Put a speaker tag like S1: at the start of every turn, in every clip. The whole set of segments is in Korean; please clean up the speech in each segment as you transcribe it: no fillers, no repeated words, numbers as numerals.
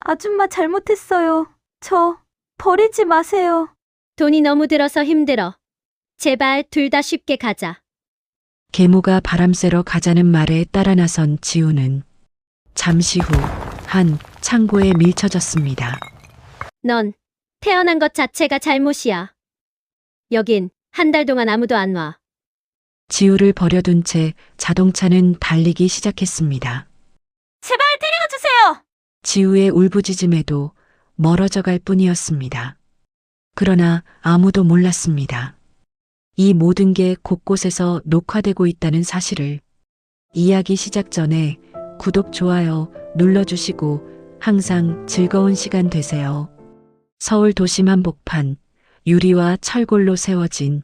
S1: 아줌마 잘못했어요. 저 버리지 마세요.
S2: 돈이 너무 들어서 힘들어. 제발 둘 다 쉽게 가자.
S3: 계모가 바람 쐬러 가자는 말에 따라 나선 지우는 잠시 후 한 창고에 밀쳐졌습니다.
S2: 넌 태어난 것 자체가 잘못이야. 여긴 한 달 동안 아무도 안 와.
S3: 지우를 버려둔 채 자동차는 달리기 시작했습니다.
S1: 제발 데리고 주세요.
S3: 지우의 울부짖음에도 멀어져 갈 뿐이었습니다. 그러나 아무도 몰랐습니다. 이 모든 게 곳곳에서 녹화되고 있다는 사실을. 이야기 시작 전에 구독, 좋아요 눌러주시고 항상 즐거운 시간 되세요. 서울 도심 한복판 유리와 철골로 세워진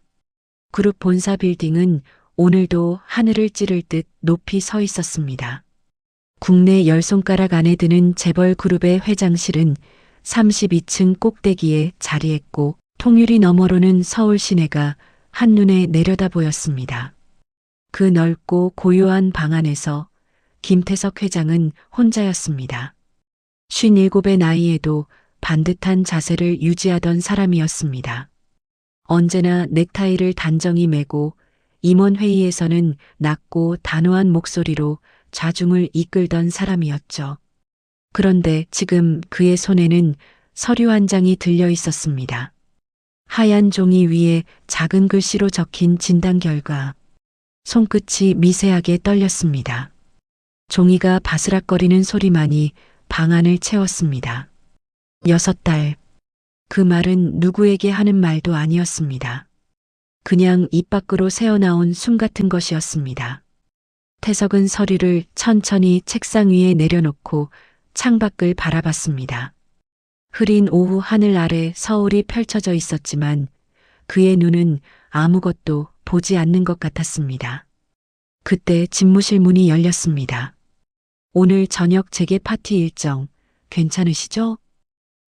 S3: 그룹 본사 빌딩은 오늘도 하늘을 찌를 듯 높이 서 있었습니다. 국내 10손가락 안에 드는 재벌 그룹의 회장실은 32층 꼭대기에 자리했고 통유리 너머로는 서울 시내가 한눈에 내려다 보였습니다. 그 넓고 고요한 방 안에서 김태석 회장은 혼자였습니다. 57의 나이에도 반듯한 자세를 유지하던 사람이었습니다. 언제나 넥타이를 단정히 매고 임원회의에서는 낮고 단호한 목소리로 좌중을 이끌던 사람이었죠. 그런데 지금 그의 손에는 서류 한 장이 들려 있었습니다. 하얀 종이 위에 작은 글씨로 적힌 진단 결과. 손끝이 미세하게 떨렸습니다. 종이가 바스락거리는 소리만이 방 안을 채웠습니다. 6달. 그 말은 누구에게 하는 말도 아니었습니다. 그냥 입 밖으로 새어나온 숨 같은 것이었습니다. 태석은 서류를 천천히 책상 위에 내려놓고 창밖을 바라봤습니다. 흐린 오후 하늘 아래 서울이 펼쳐져 있었지만 그의 눈은 아무것도 보지 않는 것 같았습니다. 그때 집무실 문이 열렸습니다. 오늘 저녁 재개 파티 일정 괜찮으시죠?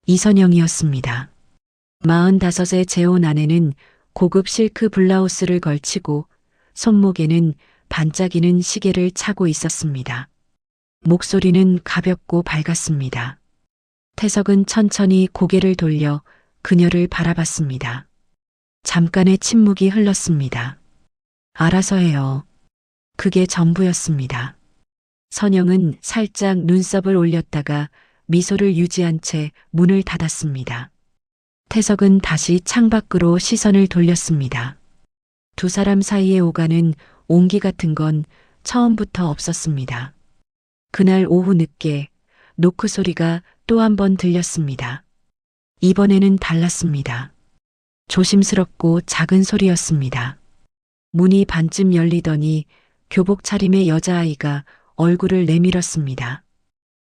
S3: 이선영이었습니다. 45의 재혼 아내는 고급 실크 블라우스를 걸치고 손목에는 반짝이는 시계를 차고 있었습니다. 목소리는 가볍고 밝았습니다. 태석은 천천히 고개를 돌려 그녀를 바라봤습니다. 잠깐의 침묵이 흘렀습니다. 알아서 해요. 그게 전부였습니다. 선영은 살짝 눈썹을 올렸다가 미소를 유지한 채 문을 닫았습니다. 태석은 다시 창밖으로 시선을 돌렸습니다. 두 사람 사이에 오가는 온기 같은 건 처음부터 없었습니다. 그날 오후 늦게 노크 소리가 또 한 번 들렸습니다. 이번에는 달랐습니다. 조심스럽고 작은 소리였습니다. 문이 반쯤 열리더니 교복 차림의 여자아이가 얼굴을 내밀었습니다.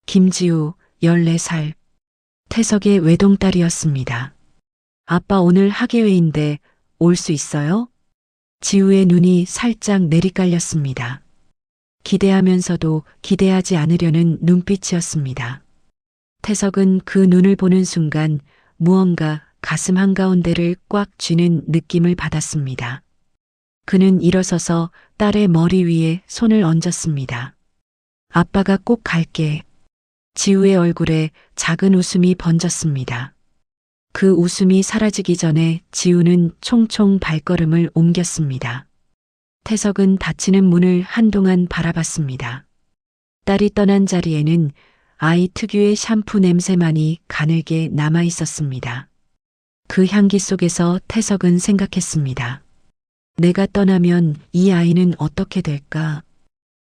S3: 김지우, 14살. 태석의 외동딸이었습니다. 아빠 오늘 학예회인데 올 수 있어요? 지우의 눈이 살짝 내리깔렸습니다. 기대하면서도 기대하지 않으려는 눈빛이었습니다. 태석은 그 눈을 보는 순간 무언가 가슴 한가운데를 꽉 쥐는 느낌을 받았습니다. 그는 일어서서 딸의 머리 위에 손을 얹었습니다. 아빠가 꼭 갈게. 지우의 얼굴에 작은 웃음이 번졌습니다. 그 웃음이 사라지기 전에 지우는 총총 발걸음을 옮겼습니다. 태석은 닫히는 문을 한동안 바라봤습니다. 딸이 떠난 자리에는 아이 특유의 샴푸 냄새만이 가늘게 남아 있었습니다. 그 향기 속에서 태석은 생각했습니다. 내가 떠나면 이 아이는 어떻게 될까?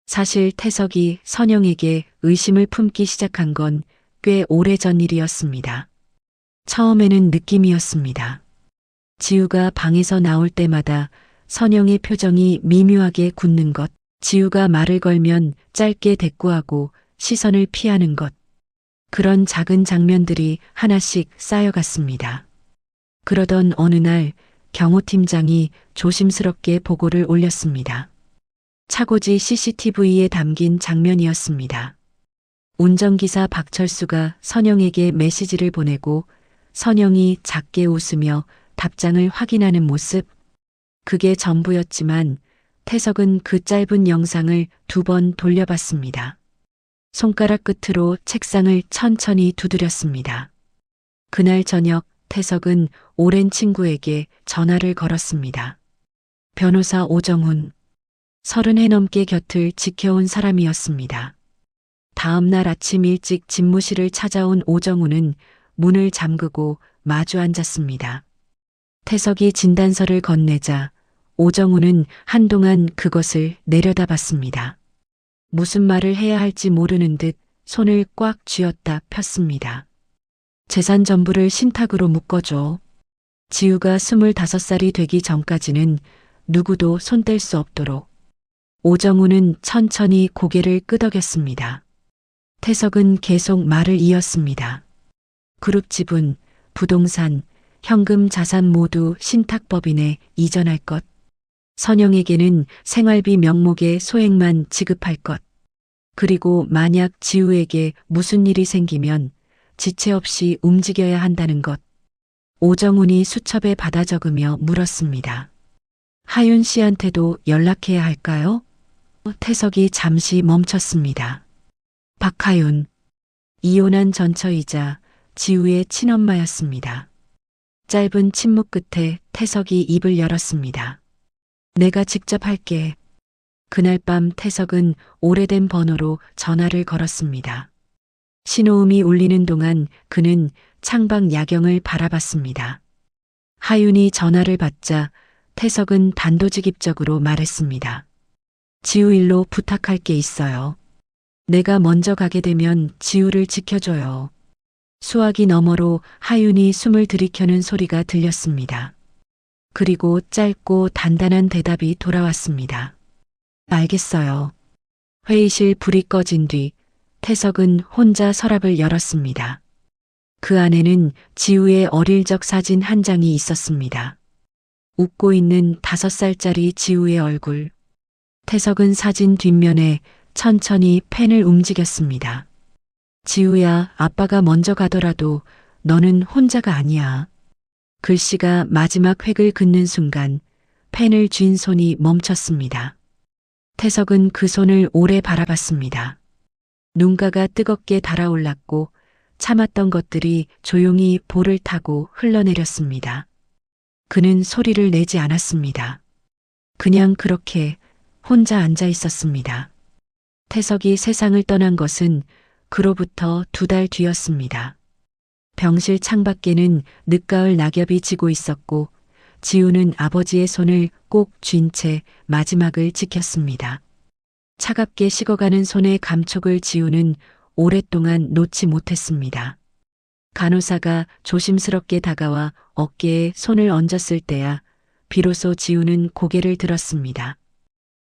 S3: 사실 태석이 선영에게 의심을 품기 시작한 건 꽤 오래전 일이었습니다. 처음에는 느낌이었습니다. 지우가 방에서 나올 때마다 선영의 표정이 미묘하게 굳는 것, 지우가 말을 걸면 짧게 대꾸하고 시선을 피하는 것. 그런 작은 장면들이 하나씩 쌓여갔습니다. 그러던 어느 날 경호팀장이 조심스럽게 보고를 올렸습니다. 차고지 CCTV에 담긴 장면이었습니다. 운전기사 박철수가 선영에게 메시지를 보내고 선영이 작게 웃으며 답장을 확인하는 모습. 그게 전부였지만 태석은 그 짧은 영상을 2번 돌려봤습니다. 손가락 끝으로 책상을 천천히 두드렸습니다. 그날 저녁 태석은 오랜 친구에게 전화를 걸었습니다. 변호사 오정훈. 30해 넘게 곁을 지켜온 사람이었습니다. 다음 날 아침 일찍 집무실을 찾아온 오정훈은 문을 잠그고 마주 앉았습니다. 태석이 진단서를 건네자 오정훈은 한동안 그것을 내려다봤습니다. 무슨 말을 해야 할지 모르는 듯 손을 꽉 쥐었다 폈습니다. 재산 전부를 신탁으로 묶어줘. 지우가 25살이 되기 전까지는 누구도 손댈 수 없도록. 오정훈은 천천히 고개를 끄덕였습니다. 태석은 계속 말을 이었습니다. 그룹 지분, 부동산, 현금 자산 모두 신탁법인에 이전할 것. 선영에게는 생활비 명목의 소액만 지급할 것. 그리고 만약 지우에게 무슨 일이 생기면 지체 없이 움직여야 한다는 것. 오정훈이 수첩에 받아 적으며 물었습니다. 하윤 씨한테도 연락해야 할까요? 태석이 잠시 멈췄습니다. 박하윤. 이혼한 전처이자 지우의 친엄마였습니다. 짧은 침묵 끝에 태석이 입을 열었습니다. 내가 직접 할게. 그날 밤 태석은 오래된 번호로 전화를 걸었습니다. 신호음이 울리는 동안 그는 창밖 야경을 바라봤습니다. 하윤이 전화를 받자 태석은 단도직입적으로 말했습니다. 지우 일로 부탁할 게 있어요. 내가 먼저 가게 되면 지우를 지켜줘요. 수화기 너머로 하윤이 숨을 들이켜는 소리가 들렸습니다. 그리고 짧고 단단한 대답이 돌아왔습니다. 알겠어요. 회의실 불이 꺼진 뒤 태석은 혼자 서랍을 열었습니다. 그 안에는 지우의 어릴 적 사진 한 장이 있었습니다. 웃고 있는 5살짜리 지우의 얼굴. 태석은 사진 뒷면에 천천히 펜을 움직였습니다. 지우야, 아빠가 먼저 가더라도 너는 혼자가 아니야. 글씨가 마지막 획을 긋는 순간 펜을 쥔 손이 멈췄습니다. 태석은 그 손을 오래 바라봤습니다. 눈가가 뜨겁게 달아올랐고 참았던 것들이 조용히 볼을 타고 흘러내렸습니다. 그는 소리를 내지 않았습니다. 그냥 그렇게 혼자 앉아 있었습니다. 태석이 세상을 떠난 것은 그로부터 2달 뒤였습니다. 병실 창밖에는 늦가을 낙엽이 지고 있었고 지우는 아버지의 손을 꼭 쥔 채 마지막을 지켰습니다. 차갑게 식어가는 손의 감촉을 지우는 오랫동안 놓지 못했습니다. 간호사가 조심스럽게 다가와 어깨에 손을 얹었을 때야 비로소 지우는 고개를 들었습니다.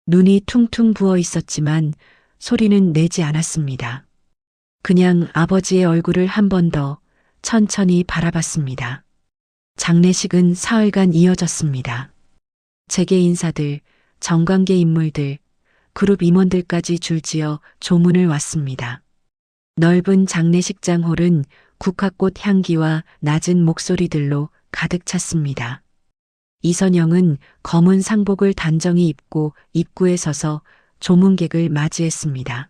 S3: 눈이 퉁퉁 부어 있었지만 소리는 내지 않았습니다. 그냥 아버지의 얼굴을 한 번 더 천천히 바라봤습니다. 장례식은 사흘간 이어졌습니다. 재계 인사들, 정관계 인물들, 그룹 임원들까지 줄지어 조문을 왔습니다. 넓은 장례식장 홀은 국화꽃 향기와 낮은 목소리들로 가득 찼습니다. 이선영은 검은 상복을 단정히 입고 입구에 서서 조문객을 맞이했습니다.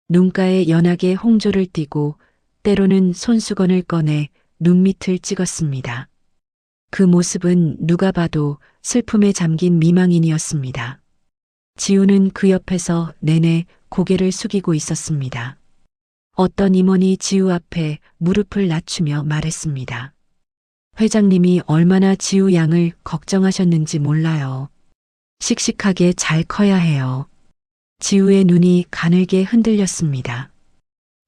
S3: 눈가에 연하게 홍조를 띠고 때로는 손수건을 꺼내 눈밑을 찍었습니다. 그 모습은 누가 봐도 슬픔에 잠긴 미망인이었습니다. 지우는 그 옆에서 내내 고개를 숙이고 있었습니다. 어떤 임원이 지우 앞에 무릎을 낮추며 말했습니다. 회장님이 얼마나 지우 양을 걱정하셨는지 몰라요. 씩씩하게 잘 커야 해요. 지우의 눈이 가늘게 흔들렸습니다.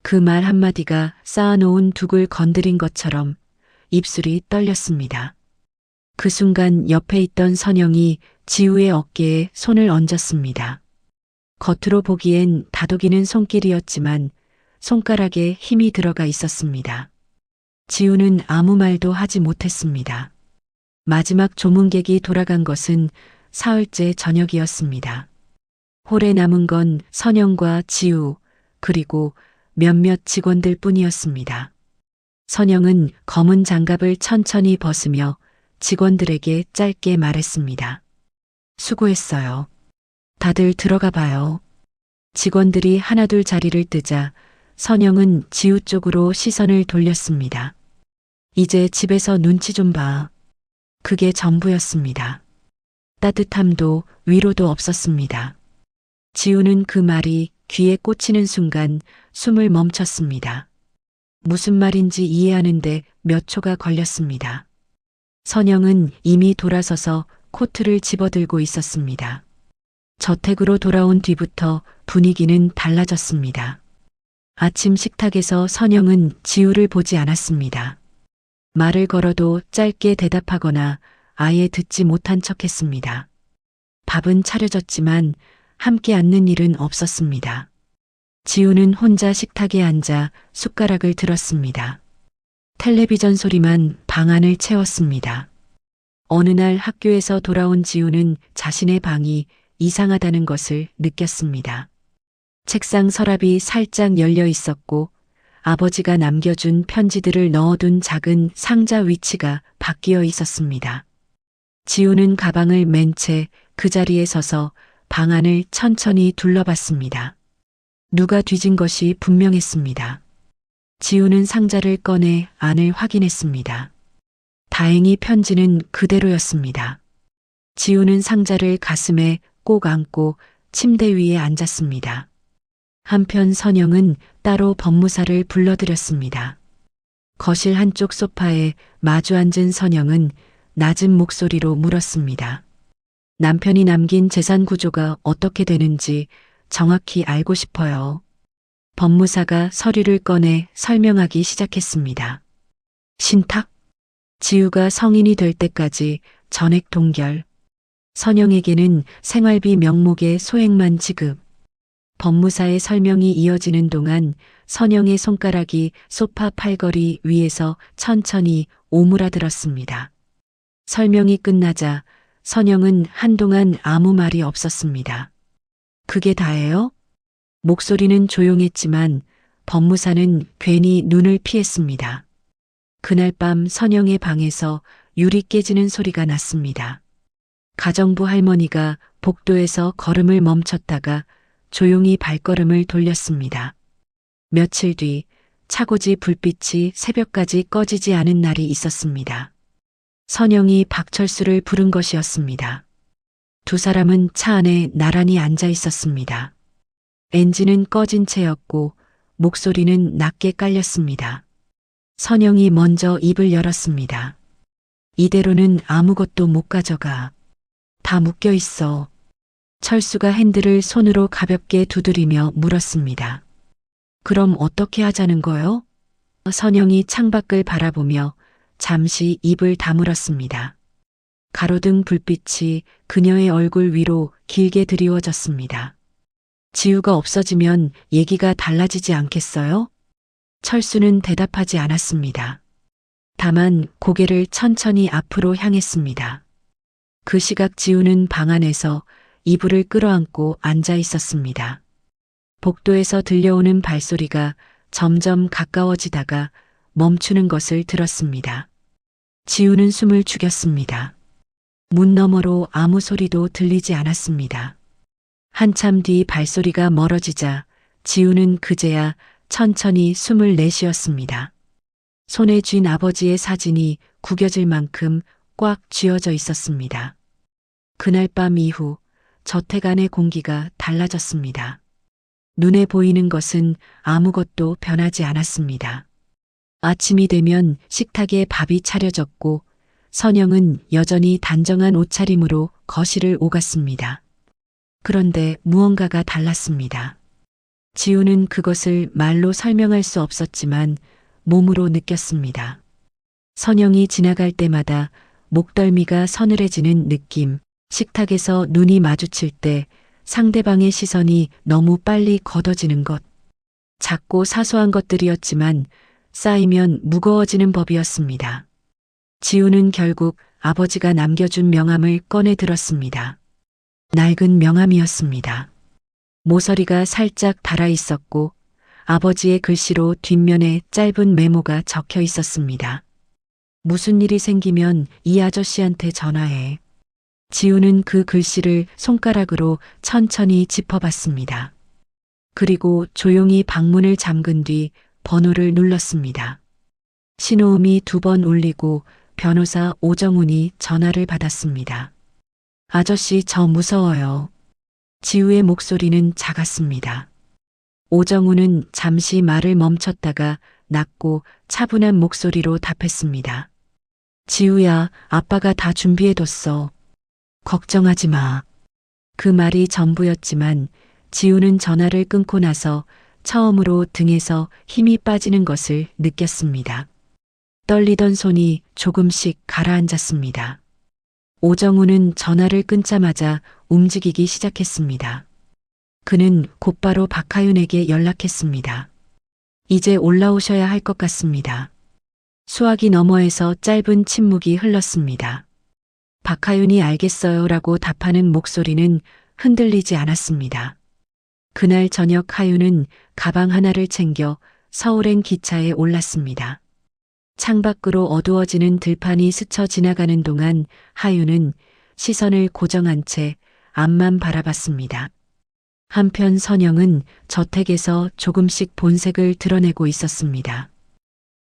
S3: 그 말 한마디가 쌓아놓은 둑을 건드린 것처럼 입술이 떨렸습니다. 그 순간 옆에 있던 선영이 지우의 어깨에 손을 얹었습니다. 겉으로 보기엔 다독이는 손길이었지만 손가락에 힘이 들어가 있었습니다. 지우는 아무 말도 하지 못했습니다. 마지막 조문객이 돌아간 것은 사흘째 저녁이었습니다. 홀에 남은 건 선영과 지우 그리고 몇몇 직원들 뿐이었습니다. 선영은 검은 장갑을 천천히 벗으며 직원들에게 짧게 말했습니다. 수고했어요. 다들 들어가 봐요. 직원들이 하나둘 자리를 뜨자 선영은 지우 쪽으로 시선을 돌렸습니다. 이제 집에서 눈치 좀 봐. 그게 전부였습니다. 따뜻함도 위로도 없었습니다. 지우는 그 말이 귀에 꽂히는 순간 숨을 멈췄습니다. 무슨 말인지 이해하는데 몇 초가 걸렸습니다. 선영은 이미 돌아서서 코트를 집어들고 있었습니다. 저택으로 돌아온 뒤부터 분위기는 달라졌습니다. 아침 식탁에서 선영은 지우를 보지 않았습니다. 말을 걸어도 짧게 대답하거나 아예 듣지 못한 척했습니다. 밥은 차려졌지만 함께 앉는 일은 없었습니다. 지우는 혼자 식탁에 앉아 숟가락을 들었습니다. 텔레비전 소리만 방 안을 채웠습니다. 어느 날 학교에서 돌아온 지우는 자신의 방이 이상하다는 것을 느꼈습니다. 책상 서랍이 살짝 열려 있었고 아버지가 남겨준 편지들을 넣어둔 작은 상자 위치가 바뀌어 있었습니다. 지우는 가방을 맨 채 그 자리에 서서 방 안을 천천히 둘러봤습니다. 누가 뒤진 것이 분명했습니다. 지우는 상자를 꺼내 안을 확인했습니다. 다행히 편지는 그대로였습니다. 지우는 상자를 가슴에 꼭 안고 침대 위에 앉았습니다. 한편 선영은 따로 법무사를 불러들였습니다. 거실 한쪽 소파에 마주 앉은 선영은 낮은 목소리로 물었습니다. 남편이 남긴 재산 구조가 어떻게 되는지 정확히 알고 싶어요. 법무사가 서류를 꺼내 설명하기 시작했습니다. 신탁? 지우가 성인이 될 때까지 전액 동결. 선영에게는 생활비 명목의 소액만 지급. 법무사의 설명이 이어지는 동안 선영의 손가락이 소파 팔걸이 위에서 천천히 오므라들었습니다. 설명이 끝나자 선영은 한동안 아무 말이 없었습니다. 그게 다예요? 목소리는 조용했지만 법무사는 괜히 눈을 피했습니다. 그날 밤 선영의 방에서 유리 깨지는 소리가 났습니다. 가정부 할머니가 복도에서 걸음을 멈췄다가 조용히 발걸음을 돌렸습니다. 며칠 뒤 차고지 불빛이 새벽까지 꺼지지 않은 날이 있었습니다. 선영이 박철수를 부른 것이었습니다. 두 사람은 차 안에 나란히 앉아 있었습니다. 엔진은 꺼진 채였고 목소리는 낮게 깔렸습니다. 선영이 먼저 입을 열었습니다. 이대로는 아무것도 못 가져가. 다 묶여 있어. 철수가 핸들을 손으로 가볍게 두드리며 물었습니다. 그럼 어떻게 하자는 거요? 선영이 창밖을 바라보며 잠시 입을 다물었습니다. 가로등 불빛이 그녀의 얼굴 위로 길게 드리워졌습니다. 지우가 없어지면 얘기가 달라지지 않겠어요? 철수는 대답하지 않았습니다. 다만 고개를 천천히 앞으로 향했습니다. 그 시각 지우는 방 안에서 이불을 끌어안고 앉아 있었습니다. 복도에서 들려오는 발소리가 점점 가까워지다가 멈추는 것을 들었습니다. 지우는 숨을 죽였습니다. 문 너머로 아무 소리도 들리지 않았습니다. 한참 뒤 발소리가 멀어지자 지우는 그제야 천천히 숨을 내쉬었습니다. 손에 쥔 아버지의 사진이 구겨질 만큼 꽉 쥐어져 있었습니다. 그날 밤 이후 저택 안의 공기가 달라졌습니다. 눈에 보이는 것은 아무것도 변하지 않았습니다. 아침이 되면 식탁에 밥이 차려졌고 선영은 여전히 단정한 옷차림으로 거실을 오갔습니다. 그런데 무언가가 달랐습니다. 지우는 그것을 말로 설명할 수 없었지만 몸으로 느꼈습니다. 선영이 지나갈 때마다 목덜미가 서늘해지는 느낌, 식탁에서 눈이 마주칠 때 상대방의 시선이 너무 빨리 걷어지는 것. 작고 사소한 것들이었지만 쌓이면 무거워지는 법이었습니다. 지우는 결국 아버지가 남겨준 명함을 꺼내 들었습니다. 낡은 명함이었습니다. 모서리가 살짝 닳아 있었고 아버지의 글씨로 뒷면에 짧은 메모가 적혀 있었습니다. 무슨 일이 생기면 이 아저씨한테 전화해. 지우는 그 글씨를 손가락으로 천천히 짚어봤습니다. 그리고 조용히 방문을 잠근 뒤 번호를 눌렀습니다. 신호음이 2번 울리고 변호사 오정훈이 전화를 받았습니다. 아저씨, 저 무서워요. 지우의 목소리는 작았습니다. 오정훈은 잠시 말을 멈췄다가 낮고 차분한 목소리로 답했습니다. 지우야, 아빠가 다 준비해뒀어. 걱정하지 마. 그 말이 전부였지만 지우는 전화를 끊고 나서 처음으로 등에서 힘이 빠지는 것을 느꼈습니다. 떨리던 손이 조금씩 가라앉았습니다. 오정훈은 전화를 끊자마자 움직이기 시작했습니다. 그는 곧바로 박하윤에게 연락했습니다. 이제 올라오셔야 할 것 같습니다. 수화기 너머에서 짧은 침묵이 흘렀습니다. 박하윤이 알겠어요 라고 답하는 목소리는 흔들리지 않았습니다. 그날 저녁 하윤은 가방 하나를 챙겨 서울행 기차에 올랐습니다. 창밖으로 어두워지는 들판이 스쳐 지나가는 동안 하윤은 시선을 고정한 채 앞만 바라봤습니다. 한편 선영은 저택에서 조금씩 본색을 드러내고 있었습니다.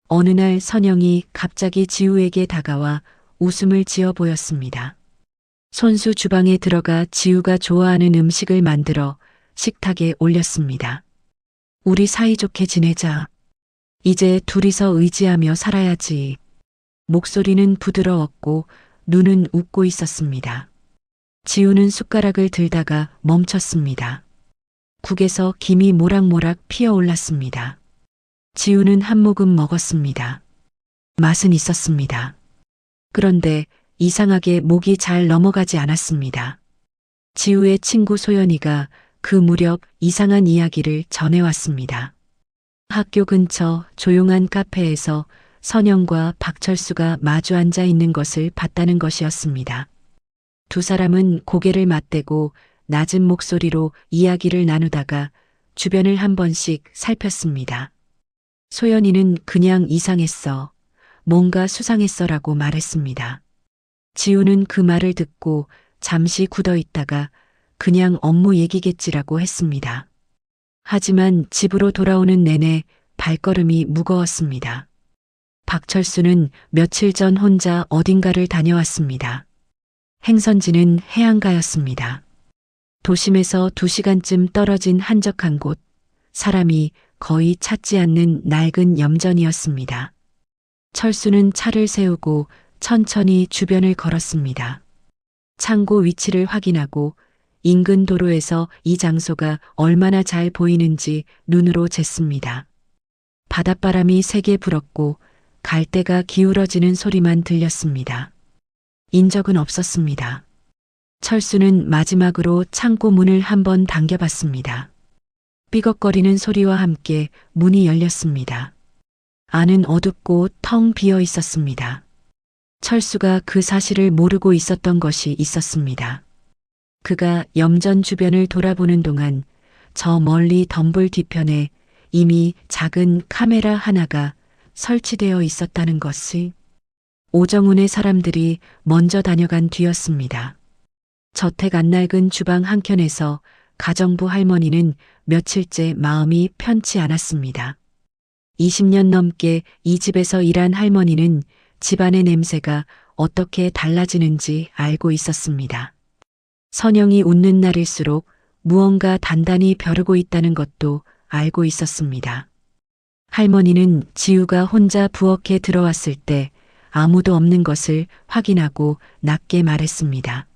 S3: 어느 날 선영이 갑자기 지우에게 다가와 웃음을 지어 보였습니다. 손수 주방에 들어가 지우가 좋아하는 음식을 만들어 식탁에 올렸습니다. 우리 사이좋게 지내자. 이제 둘이서 의지하며 살아야지. 목소리는 부드러웠고 눈은 웃고 있었습니다. 지우는 숟가락을 들다가 멈췄습니다. 국에서 김이 모락모락 피어올랐습니다. 지우는 한 모금 먹었습니다. 맛은 있었습니다. 그런데 이상하게 목이 잘 넘어가지 않았습니다. 지우의 친구 소연이가 그 무렵 이상한 이야기를 전해왔습니다. 학교 근처 조용한 카페에서 선영과 박철수가 마주 앉아 있는 것을 봤다는 것이었습니다. 두 사람은 고개를 맞대고 낮은 목소리로 이야기를 나누다가 주변을 한 번씩 살폈습니다. 소연이는 그냥 이상했어. 뭔가 수상했어라고 말했습니다. 지우는 그 말을 듣고 잠시 굳어 있다가 그냥 업무 얘기겠지라고 했습니다. 하지만 집으로 돌아오는 내내 발걸음이 무거웠습니다. 박철수는 며칠 전 혼자 어딘가를 다녀왔습니다. 행선지는 해안가였습니다. 도심에서 2시간쯤 떨어진 한적한 곳, 사람이 거의 찾지 않는 낡은 염전이었습니다. 철수는 차를 세우고 천천히 주변을 걸었습니다. 창고 위치를 확인하고 인근 도로에서 이 장소가 얼마나 잘 보이는지 눈으로 쟀습니다. 바닷바람이 세게 불었고 갈대가 기울어지는 소리만 들렸습니다. 인적은 없었습니다. 철수는 마지막으로 창고 문을 한번 당겨봤습니다. 삐걱거리는 소리와 함께 문이 열렸습니다. 안은 어둡고 텅 비어 있었습니다. 철수가 그 사실을 모르고 있었던 것이 있었습니다. 그가 염전 주변을 돌아보는 동안 저 멀리 덤불 뒤편에 이미 작은 카메라 하나가 설치되어 있었다는 것을 오정훈의 사람들이 먼저 다녀간 뒤였습니다. 저택 안 낡은 주방 한켠에서 가정부 할머니는 며칠째 마음이 편치 않았습니다. 20년 넘게 이 집에서 일한 할머니는 집안의 냄새가 어떻게 달라지는지 알고 있었습니다. 선영이 웃는 날일수록 무언가 단단히 벼르고 있다는 것도 알고 있었습니다. 할머니는 지우가 혼자 부엌에 들어왔을 때 아무도 없는 것을 확인하고 낮게 말했습니다.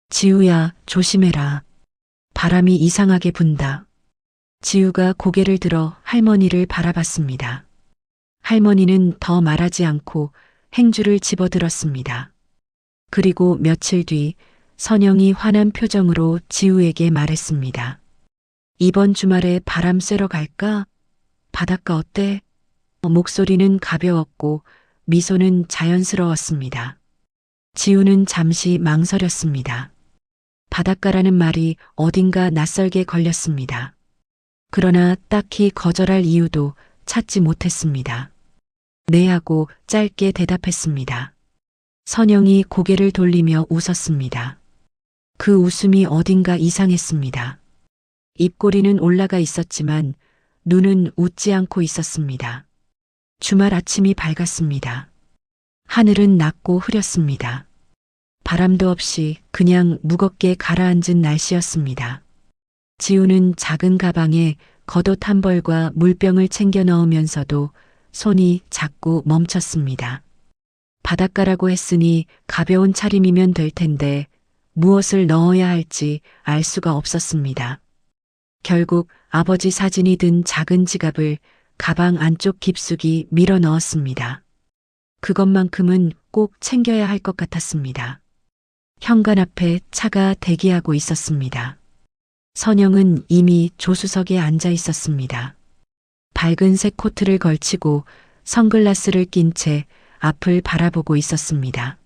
S3: 지우야, 조심해라. 바람이 이상하게 분다. 지우가 고개를 들어 할머니를 바라봤습니다. 할머니는 더 말하지 않고 행주를 집어들었습니다. 그리고 며칠 뒤 선영이 화난 표정으로 지우에게 말했습니다. 이번 주말에 바람 쐬러 갈까? 바닷가 어때? 목소리는 가벼웠고 미소는 자연스러웠습니다. 지우는 잠시 망설였습니다. 바닷가라는 말이 어딘가 낯설게 걸렸습니다. 그러나 딱히 거절할 이유도 찾지 못했습니다. 네 하고 짧게 대답했습니다. 선영이 고개를 돌리며 웃었습니다. 그 웃음이 어딘가 이상했습니다. 입꼬리는 올라가 있었지만 눈은 웃지 않고 있었습니다. 주말 아침이 밝았습니다. 하늘은 낮고 흐렸습니다. 바람도 없이 그냥 무겁게 가라앉은 날씨였습니다. 지우는 작은 가방에 겉옷 한 벌과 물병을 챙겨 넣으면서도 손이 자꾸 멈췄습니다. 바닷가라고 했으니 가벼운 차림이면 될 텐데 무엇을 넣어야 할지 알 수가 없었습니다. 결국 아버지 사진이 든 작은 지갑을 가방 안쪽 깊숙이 밀어 넣었습니다. 그것만큼은 꼭 챙겨야 할 것 같았습니다. 현관 앞에 차가 대기하고 있었습니다. 선영은 이미 조수석에 앉아 있었습니다. 밝은색 코트를 걸치고 선글라스를 낀 채 앞을 바라보고 있었습니다.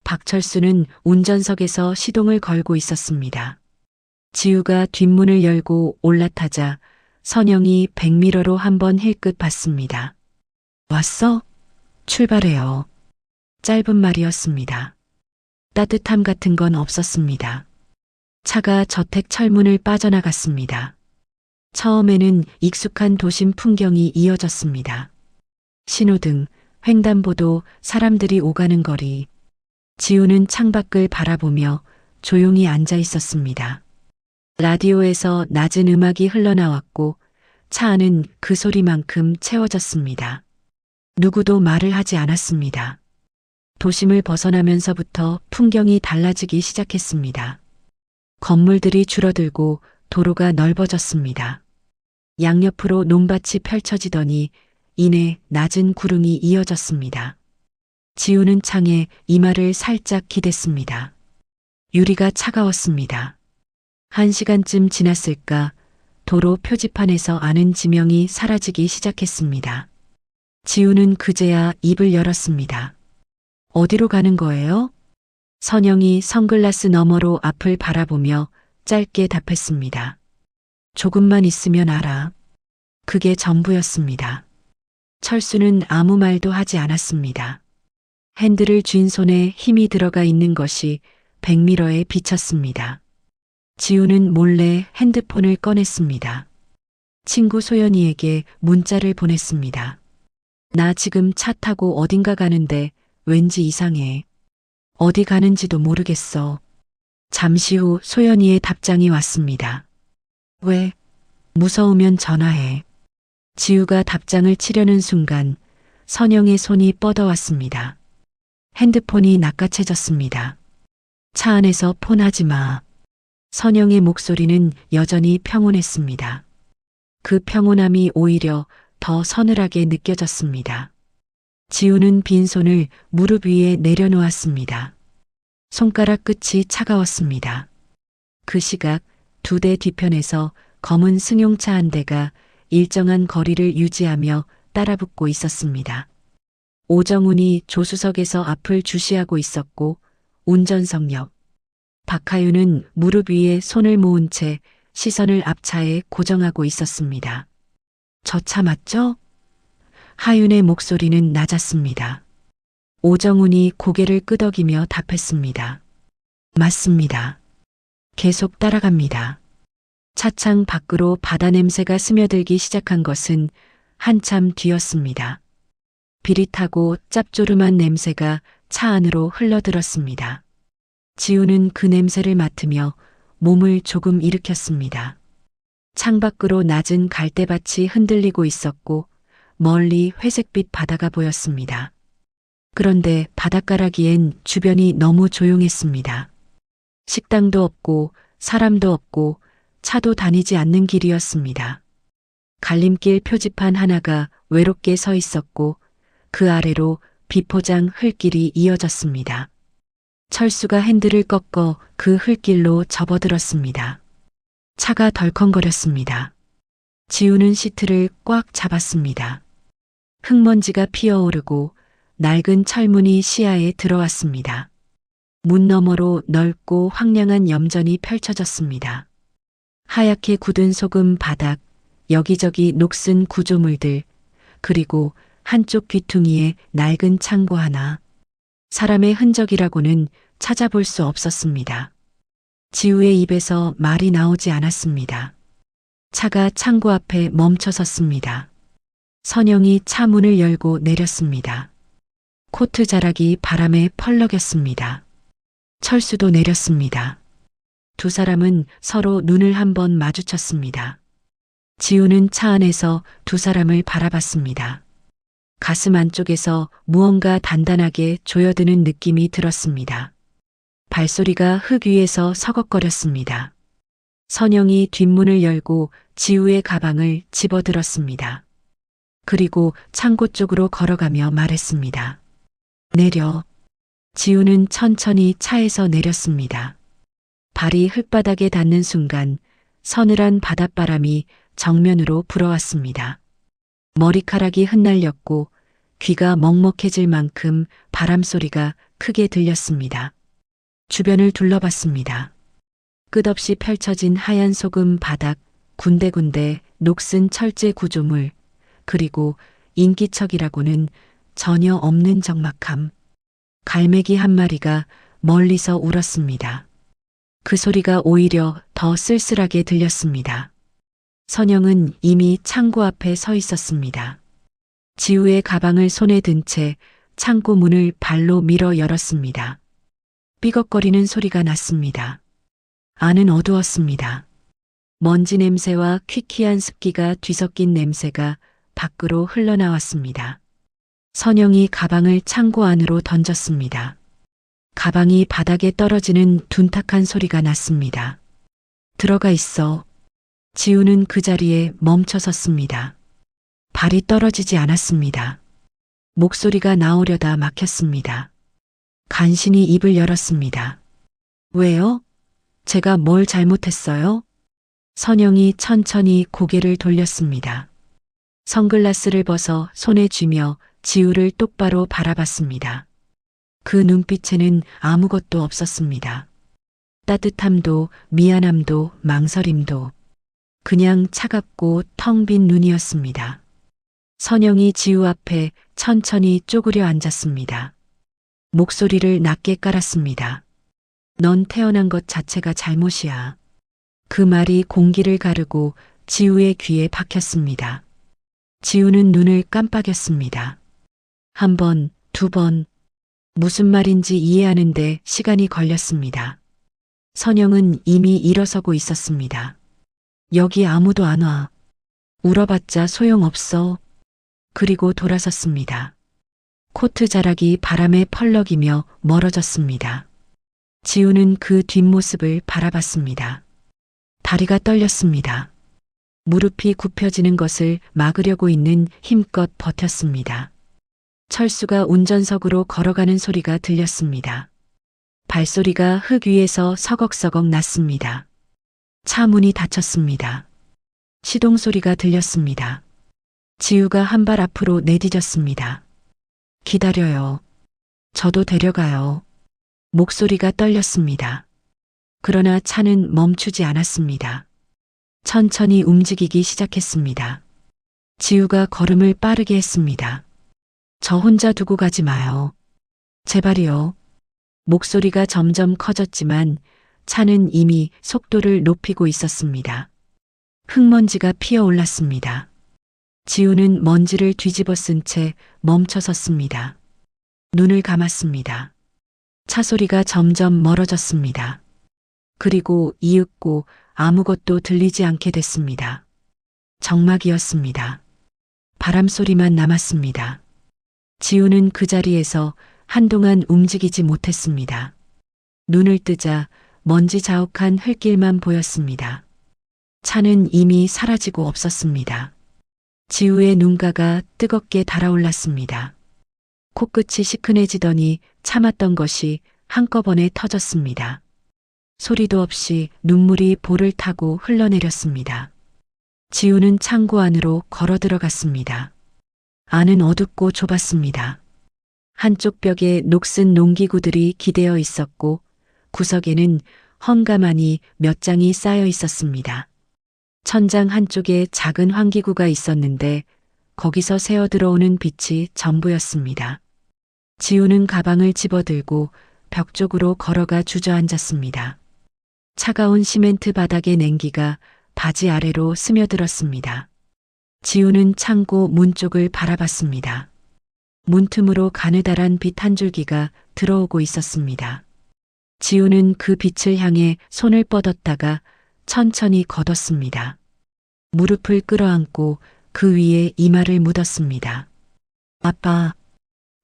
S3: 박철수는 운전석에서 시동을 걸고 있었습니다. 지우가 뒷문을 열고 올라타자 선영이 백미러로 한번 힐끗 봤습니다. 왔어? 출발해요. 짧은 말이었습니다. 따뜻함 같은 건 없었습니다. 차가 저택 철문을 빠져나갔습니다. 처음에는 익숙한 도심 풍경이 이어졌습니다. 신호등, 횡단보도, 사람들이 오가는 거리. 지우는 창밖을 바라보며 조용히 앉아 있었습니다. 라디오에서 낮은 음악이 흘러나왔고 차 안은 그 소리만큼 채워졌습니다. 누구도 말을 하지 않았습니다. 도심을 벗어나면서부터 풍경이 달라지기 시작했습니다. 건물들이 줄어들고 도로가 넓어졌습니다. 양옆으로 논밭이 펼쳐지더니 이내 낮은 구름이 이어졌습니다. 지우는 창에 이마를 살짝 기댔습니다. 유리가 차가웠습니다. 1시간쯤 지났을까 도로 표지판에서 아는 지명이 사라지기 시작했습니다. 지우는 그제야 입을 열었습니다. 어디로 가는 거예요? 선영이 선글라스 너머로 앞을 바라보며 짧게 답했습니다. 조금만 있으면 알아. 그게 전부였습니다. 철수는 아무 말도 하지 않았습니다. 핸들을 쥔 손에 힘이 들어가 있는 것이 백미러에 비쳤습니다. 지우는 몰래 핸드폰을 꺼냈습니다. 친구 소연이에게 문자를 보냈습니다. 나 지금 차 타고 어딘가 가는데 왠지 이상해. 어디 가는지도 모르겠어. 잠시 후 소연이의 답장이 왔습니다. 왜? 무서우면 전화해. 지우가 답장을 치려는 순간 선영의 손이 뻗어왔습니다. 핸드폰이 낚아채졌습니다. 차 안에서 폰하지 마. 선영의 목소리는 여전히 평온했습니다. 그 평온함이 오히려 더 서늘하게 느껴졌습니다. 지우는 빈손을 무릎 위에 내려놓았습니다. 손가락 끝이 차가웠습니다. 그 시각 2대 뒤편에서 검은 승용차 한 대가 일정한 거리를 유지하며 따라붙고 있었습니다. 오정훈이 조수석에서 앞을 주시하고 있었고 운전석 옆 박하윤은 무릎 위에 손을 모은 채 시선을 앞차에 고정하고 있었습니다. 저 차 맞죠? 하윤의 목소리는 낮았습니다. 오정훈이 고개를 끄덕이며 답했습니다. 맞습니다. 계속 따라갑니다. 차창 밖으로 바다 냄새가 스며들기 시작한 것은 한참 뒤였습니다. 비릿하고 짭조름한 냄새가 차 안으로 흘러들었습니다. 지우는 그 냄새를 맡으며 몸을 조금 일으켰습니다. 창밖으로 낮은 갈대밭이 흔들리고 있었고 멀리 회색빛 바다가 보였습니다. 그런데 바닷가라기엔 주변이 너무 조용했습니다. 식당도 없고 사람도 없고 차도 다니지 않는 길이었습니다. 갈림길 표지판 하나가 외롭게 서 있었고 그 아래로 비포장 흙길이 이어졌습니다. 철수가 핸들을 꺾어 그 흙길로 접어들었습니다. 차가 덜컹거렸습니다. 지우는 시트를 꽉 잡았습니다. 흙먼지가 피어오르고 낡은 철문이 시야에 들어왔습니다. 문 너머로 넓고 황량한 염전이 펼쳐졌습니다. 하얗게 굳은 소금 바닥, 여기저기 녹슨 구조물들, 그리고 한쪽 귀퉁이에 낡은 창고 하나. 사람의 흔적이라고는 찾아볼 수 없었습니다. 지우의 입에서 말이 나오지 않았습니다. 차가 창고 앞에 멈춰 섰습니다. 선영이 차 문을 열고 내렸습니다. 코트 자락이 바람에 펄럭였습니다. 철수도 내렸습니다. 두 사람은 서로 눈을 한번 마주쳤습니다. 지우는 차 안에서 두 사람을 바라봤습니다. 가슴 안쪽에서 무언가 단단하게 조여드는 느낌이 들었습니다. 발소리가 흙 위에서 서걱거렸습니다. 선영이 뒷문을 열고 지우의 가방을 집어들었습니다. 그리고 창고 쪽으로 걸어가며 말했습니다. 내려. 지우는 천천히 차에서 내렸습니다. 발이 흙바닥에 닿는 순간 서늘한 바닷바람이 정면으로 불어왔습니다. 머리카락이 흩날렸고 귀가 먹먹해질 만큼 바람소리가 크게 들렸습니다. 주변을 둘러봤습니다. 끝없이 펼쳐진 하얀 소금 바닥, 군데군데 녹슨 철제 구조물, 그리고 인기척이라고는 전혀 없는 적막함. 갈매기 한 마리가 멀리서 울었습니다. 그 소리가 오히려 더 쓸쓸하게 들렸습니다. 선영은 이미 창고 앞에 서 있었습니다. 지우의 가방을 손에 든 채 창고 문을 발로 밀어 열었습니다. 삐걱거리는 소리가 났습니다. 안은 어두웠습니다. 먼지 냄새와 퀴퀴한 습기가 뒤섞인 냄새가 밖으로 흘러나왔습니다. 선영이 가방을 창고 안으로 던졌습니다. 가방이 바닥에 떨어지는 둔탁한 소리가 났습니다. 들어가 있어. 지우는 그 자리에 멈춰 섰습니다. 발이 떨어지지 않았습니다. 목소리가 나오려다 막혔습니다. 간신히 입을 열었습니다. 왜요? 제가 뭘 잘못했어요? 선영이 천천히 고개를 돌렸습니다. 선글라스를 벗어 손에 쥐며 지우를 똑바로 바라봤습니다. 그 눈빛에는 아무것도 없었습니다. 따뜻함도 미안함도 망설임도 그냥 차갑고 텅 빈 눈이었습니다. 선영이 지우 앞에 천천히 쪼그려 앉았습니다. 목소리를 낮게 깔았습니다. 넌 태어난 것 자체가 잘못이야. 그 말이 공기를 가르고 지우의 귀에 박혔습니다. 지우는 눈을 깜빡였습니다. 한 번, 두 번, 무슨 말인지 이해하는데 시간이 걸렸습니다. 선영은 이미 일어서고 있었습니다. 여기 아무도 안 와. 울어봤자 소용없어. 그리고 돌아섰습니다. 코트 자락이 바람에 펄럭이며 멀어졌습니다. 지우는 그 뒷모습을 바라봤습니다. 다리가 떨렸습니다. 무릎이 굽혀지는 것을 막으려고 있는 힘껏 버텼습니다. 철수가 운전석으로 걸어가는 소리가 들렸습니다. 발소리가 흙 위에서 서걱서걱 났습니다. 차 문이 닫혔습니다. 시동 소리가 들렸습니다. 지우가 한 발 앞으로 내디뎠습니다. 기다려요. 저도 데려가요. 목소리가 떨렸습니다. 그러나 차는 멈추지 않았습니다. 천천히 움직이기 시작했습니다. 지우가 걸음을 빠르게 했습니다. 저 혼자 두고 가지 마요. 제발이요. 목소리가 점점 커졌지만 차는 이미 속도를 높이고 있었습니다. 흙먼지가 피어올랐습니다. 지우는 먼지를 뒤집어 쓴 채 멈춰 섰습니다. 눈을 감았습니다. 차 소리가 점점 멀어졌습니다. 그리고 이윽고 아무것도 들리지 않게 됐습니다. 정막이었습니다. 바람 소리만 남았습니다. 지우는 그 자리에서 한동안 움직이지 못했습니다. 눈을 뜨자 먼지 자욱한 흙길만 보였습니다. 차는 이미 사라지고 없었습니다. 지우의 눈가가 뜨겁게 달아올랐습니다. 코끝이 시큰해지더니 참았던 것이 한꺼번에 터졌습니다. 소리도 없이 눈물이 볼을 타고 흘러내렸습니다. 지우는 창고 안으로 걸어 들어갔습니다. 안은 어둡고 좁았습니다. 한쪽 벽에 녹슨 농기구들이 기대어 있었고 구석에는 헝가만이 몇 장이 쌓여 있었습니다. 천장 한쪽에 작은 환기구가 있었는데 거기서 새어 들어오는 빛이 전부였습니다. 지우는 가방을 집어들고 벽 쪽으로 걸어가 주저앉았습니다. 차가운 시멘트 바닥의 냉기가 바지 아래로 스며들었습니다. 지우는 창고 문 쪽을 바라봤습니다. 문틈으로 가느다란 빛 한 줄기가 들어오고 있었습니다. 지우는 그 빛을 향해 손을 뻗었다가 천천히 걷었습니다. 무릎을 끌어안고 그 위에 이마를 묻었습니다. 아빠.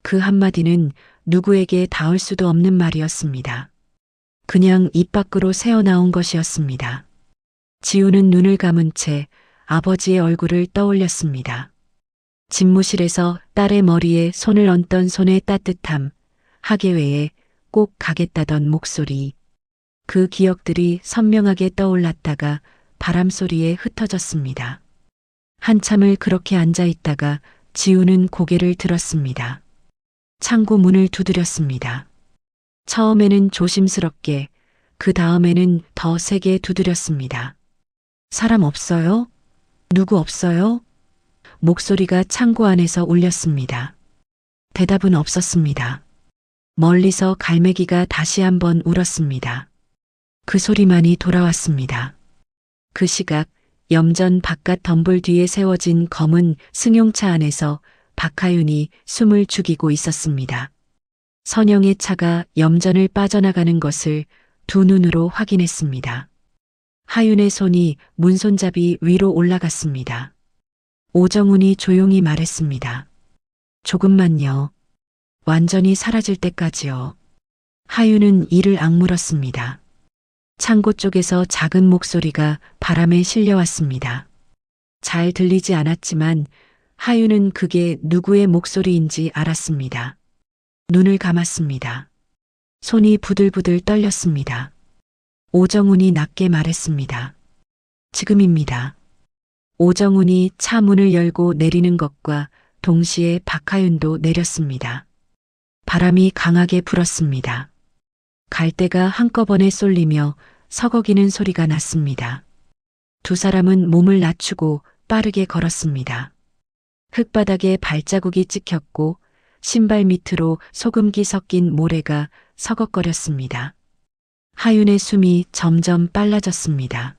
S3: 그 한마디는 누구에게 닿을 수도 없는 말이었습니다. 그냥 입 밖으로 새어나온 것이었습니다. 지우는 눈을 감은 채 아버지의 얼굴을 떠올렸습니다. 집무실에서 딸의 머리에 손을 얹던 손의 따뜻함, 학예회에 꼭 가겠다던 목소리. 그 기억들이 선명하게 떠올랐다가 바람 소리에 흩어졌습니다. 한참을 그렇게 앉아 있다가 지우는 고개를 들었습니다. 창고 문을 두드렸습니다. 처음에는 조심스럽게, 그 다음에는 더 세게 두드렸습니다. 사람 없어요? 누구 없어요? 목소리가 창고 안에서 울렸습니다. 대답은 없었습니다. 멀리서 갈매기가 다시 한번 울었습니다. 그 소리만이 돌아왔습니다. 그 시각 염전 바깥 덤불 뒤에 세워진 검은 승용차 안에서 박하윤이 숨을 죽이고 있었습니다. 선영의 차가 염전을 빠져나가는 것을 두 눈으로 확인했습니다. 하윤의 손이 문손잡이 위로 올라갔습니다. 오정훈이 조용히 말했습니다. 조금만요. 완전히 사라질 때까지요. 하윤은 이를 악물었습니다. 창고 쪽에서 작은 목소리가 바람에 실려왔습니다. 잘 들리지 않았지만 하윤은 그게 누구의 목소리인지 알았습니다. 눈을 감았습니다. 손이 부들부들 떨렸습니다. 오정훈이 낮게 말했습니다. 지금입니다. 오정훈이 차 문을 열고 내리는 것과 동시에 박하윤도 내렸습니다. 바람이 강하게 불었습니다. 갈대가 한꺼번에 쏠리며 서걱이는 소리가 났습니다. 두 사람은 몸을 낮추고 빠르게 걸었습니다. 흙바닥에 발자국이 찍혔고 신발 밑으로 소금기 섞인 모래가 서걱거렸습니다. 하윤의 숨이 점점 빨라졌습니다.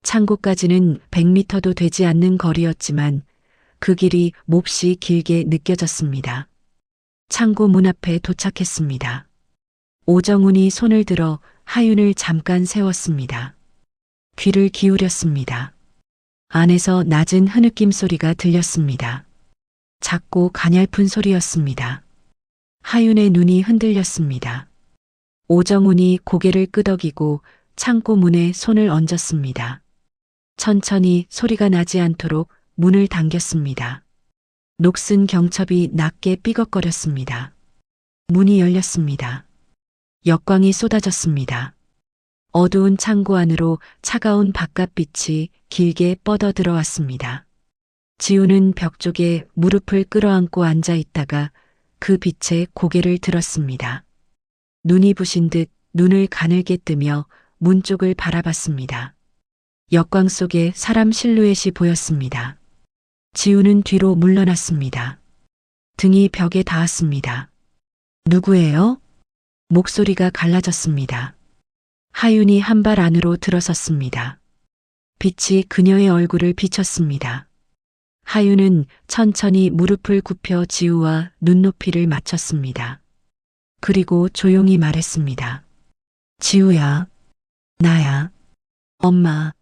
S3: 창고까지는 100m도 되지 않는 거리였지만 그 길이 몹시 길게 느껴졌습니다. 창고 문 앞에 도착했습니다. 오정훈이 손을 들어 하윤을 잠깐 세웠습니다. 귀를 기울였습니다. 안에서 낮은 흐느낌 소리가 들렸습니다. 작고 가냘픈 소리였습니다. 하윤의 눈이 흔들렸습니다. 오정훈이 고개를 끄덕이고 창고 문에 손을 얹었습니다. 천천히 소리가 나지 않도록 문을 당겼습니다. 녹슨 경첩이 낮게 삐걱거렸습니다. 문이 열렸습니다. 역광이 쏟아졌습니다. 어두운 창고 안으로 차가운 바깥빛이 길게 뻗어 들어왔습니다. 지우는 벽 쪽에 무릎을 끌어안고 앉아 있다가 그 빛에 고개를 들었습니다. 눈이 부신 듯 눈을 가늘게 뜨며 문 쪽을 바라봤습니다. 역광 속에 사람 실루엣이 보였습니다. 지우는 뒤로 물러났습니다. 등이 벽에 닿았습니다. 누구예요? 목소리가 갈라졌습니다. 하윤이 한 발 안으로 들어섰습니다. 빛이 그녀의 얼굴을 비췄습니다. 하윤은 천천히 무릎을 굽혀 지우와 눈높이를 맞췄습니다. 그리고 조용히 말했습니다. 지우야, 나야, 엄마.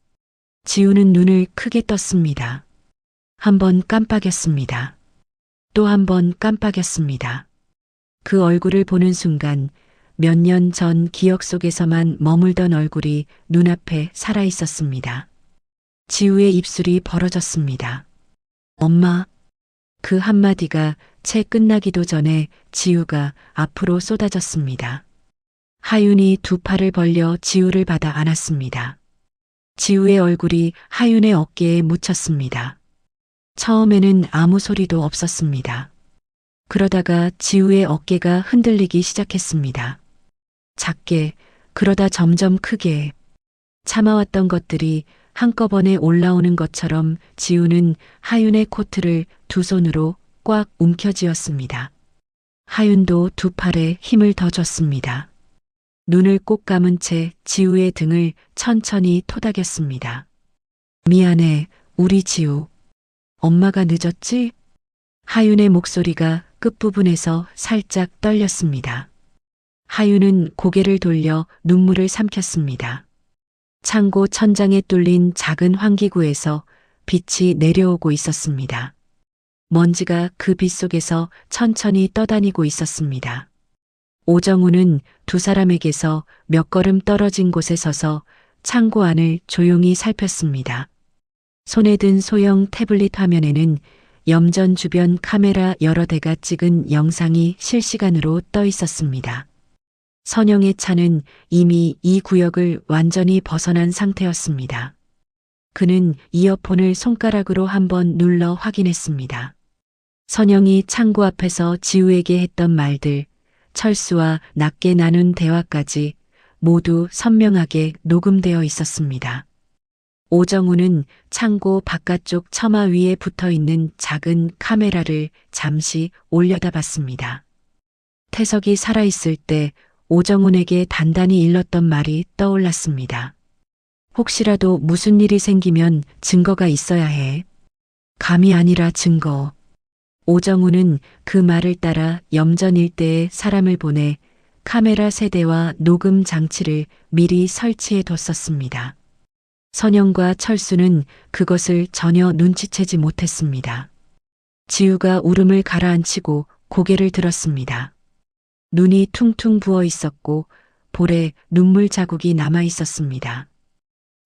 S3: 지우는 눈을 크게 떴습니다. 한 번 깜빡였습니다. 또 한 번 깜빡였습니다. 그 얼굴을 보는 순간 몇 년 전 기억 속에서만 머물던 얼굴이 눈앞에 살아 있었습니다. 지우의 입술이 벌어졌습니다. 엄마. 그 한마디가 채 끝나기도 전에 지우가 앞으로 쏟아졌습니다. 하윤이 두 팔을 벌려 지우를 받아 안았습니다. 지우의 얼굴이 하윤의 어깨에 묻혔습니다. 처음에는 아무 소리도 없었습니다. 그러다가 지우의 어깨가 흔들리기 시작했습니다. 작게, 그러다 점점 크게. 참아왔던 것들이 한꺼번에 올라오는 것처럼 지우는 하윤의 코트를 두 손으로 꽉 움켜쥐었습니다. 하윤도 두 팔에 힘을 더 줬습니다. 눈을 꼭 감은 채 지우의 등을 천천히 토닥였습니다. 미안해, 우리 지우. 엄마가 늦었지? 하윤의 목소리가 끝부분에서 살짝 떨렸습니다. 하윤은 고개를 돌려 눈물을 삼켰습니다. 창고 천장에 뚫린 작은 환기구에서 빛이 내려오고 있었습니다. 먼지가 그 빛 속에서 천천히 떠다니고 있었습니다. 오정우는 두 사람에게서 몇 걸음 떨어진 곳에 서서 창고 안을 조용히 살폈습니다. 손에 든 소형 태블릿 화면에는 염전 주변 카메라 여러 대가 찍은 영상이 실시간으로 떠 있었습니다. 선영의 차는 이미 이 구역을 완전히 벗어난 상태였습니다. 그는 이어폰을 손가락으로 한번 눌러 확인했습니다. 선영이 창고 앞에서 지우에게 했던 말들, 철수와 낮게 나눈 대화까지 모두 선명하게 녹음되어 있었습니다. 오정우는 창고 바깥쪽 처마 위에 붙어 있는 작은 카메라를 잠시 올려다봤습니다. 태석이 살아있을 때 오정훈에게 단단히 일렀던 말이 떠올랐습니다. 혹시라도 무슨 일이 생기면 증거가 있어야 해. 감이 아니라 증거. 오정훈은 그 말을 따라 염전 일대에 사람을 보내 카메라 세대와 녹음 장치를 미리 설치해 뒀었습니다. 선영과 철수는 그것을 전혀 눈치채지 못했습니다. 지우가 울음을 가라앉히고 고개를 들었습니다. 눈이 퉁퉁 부어 있었고 볼에 눈물 자국이 남아 있었습니다.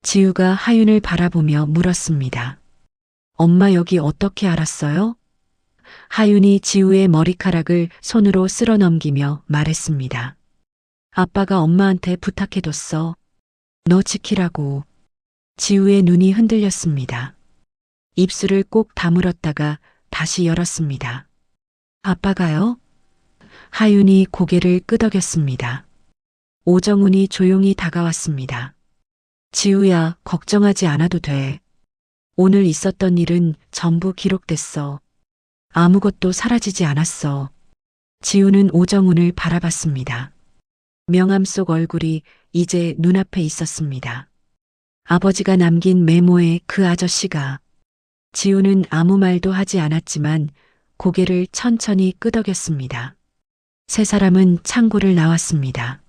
S3: 지우가 하윤을 바라보며 물었습니다. 엄마 여기 어떻게 알았어요? 하윤이 지우의 머리카락을 손으로 쓸어 넘기며 말했습니다. 아빠가 엄마한테 부탁해뒀어. 너 지키라고. 지우의 눈이 흔들렸습니다. 입술을 꼭 다물었다가 다시 열었습니다. 아빠가요? 하윤이 고개를 끄덕였습니다. 오정훈이 조용히 다가왔습니다. 지우야, 걱정하지 않아도 돼. 오늘 있었던 일은 전부 기록됐어. 아무것도 사라지지 않았어. 지우는 오정훈을 바라봤습니다. 명암 속 얼굴이 이제 눈앞에 있었습니다. 아버지가 남긴 메모에 그 아저씨가. 지우는 아무 말도 하지 않았지만 고개를 천천히 끄덕였습니다. 세 사람은 창고를 나왔습니다.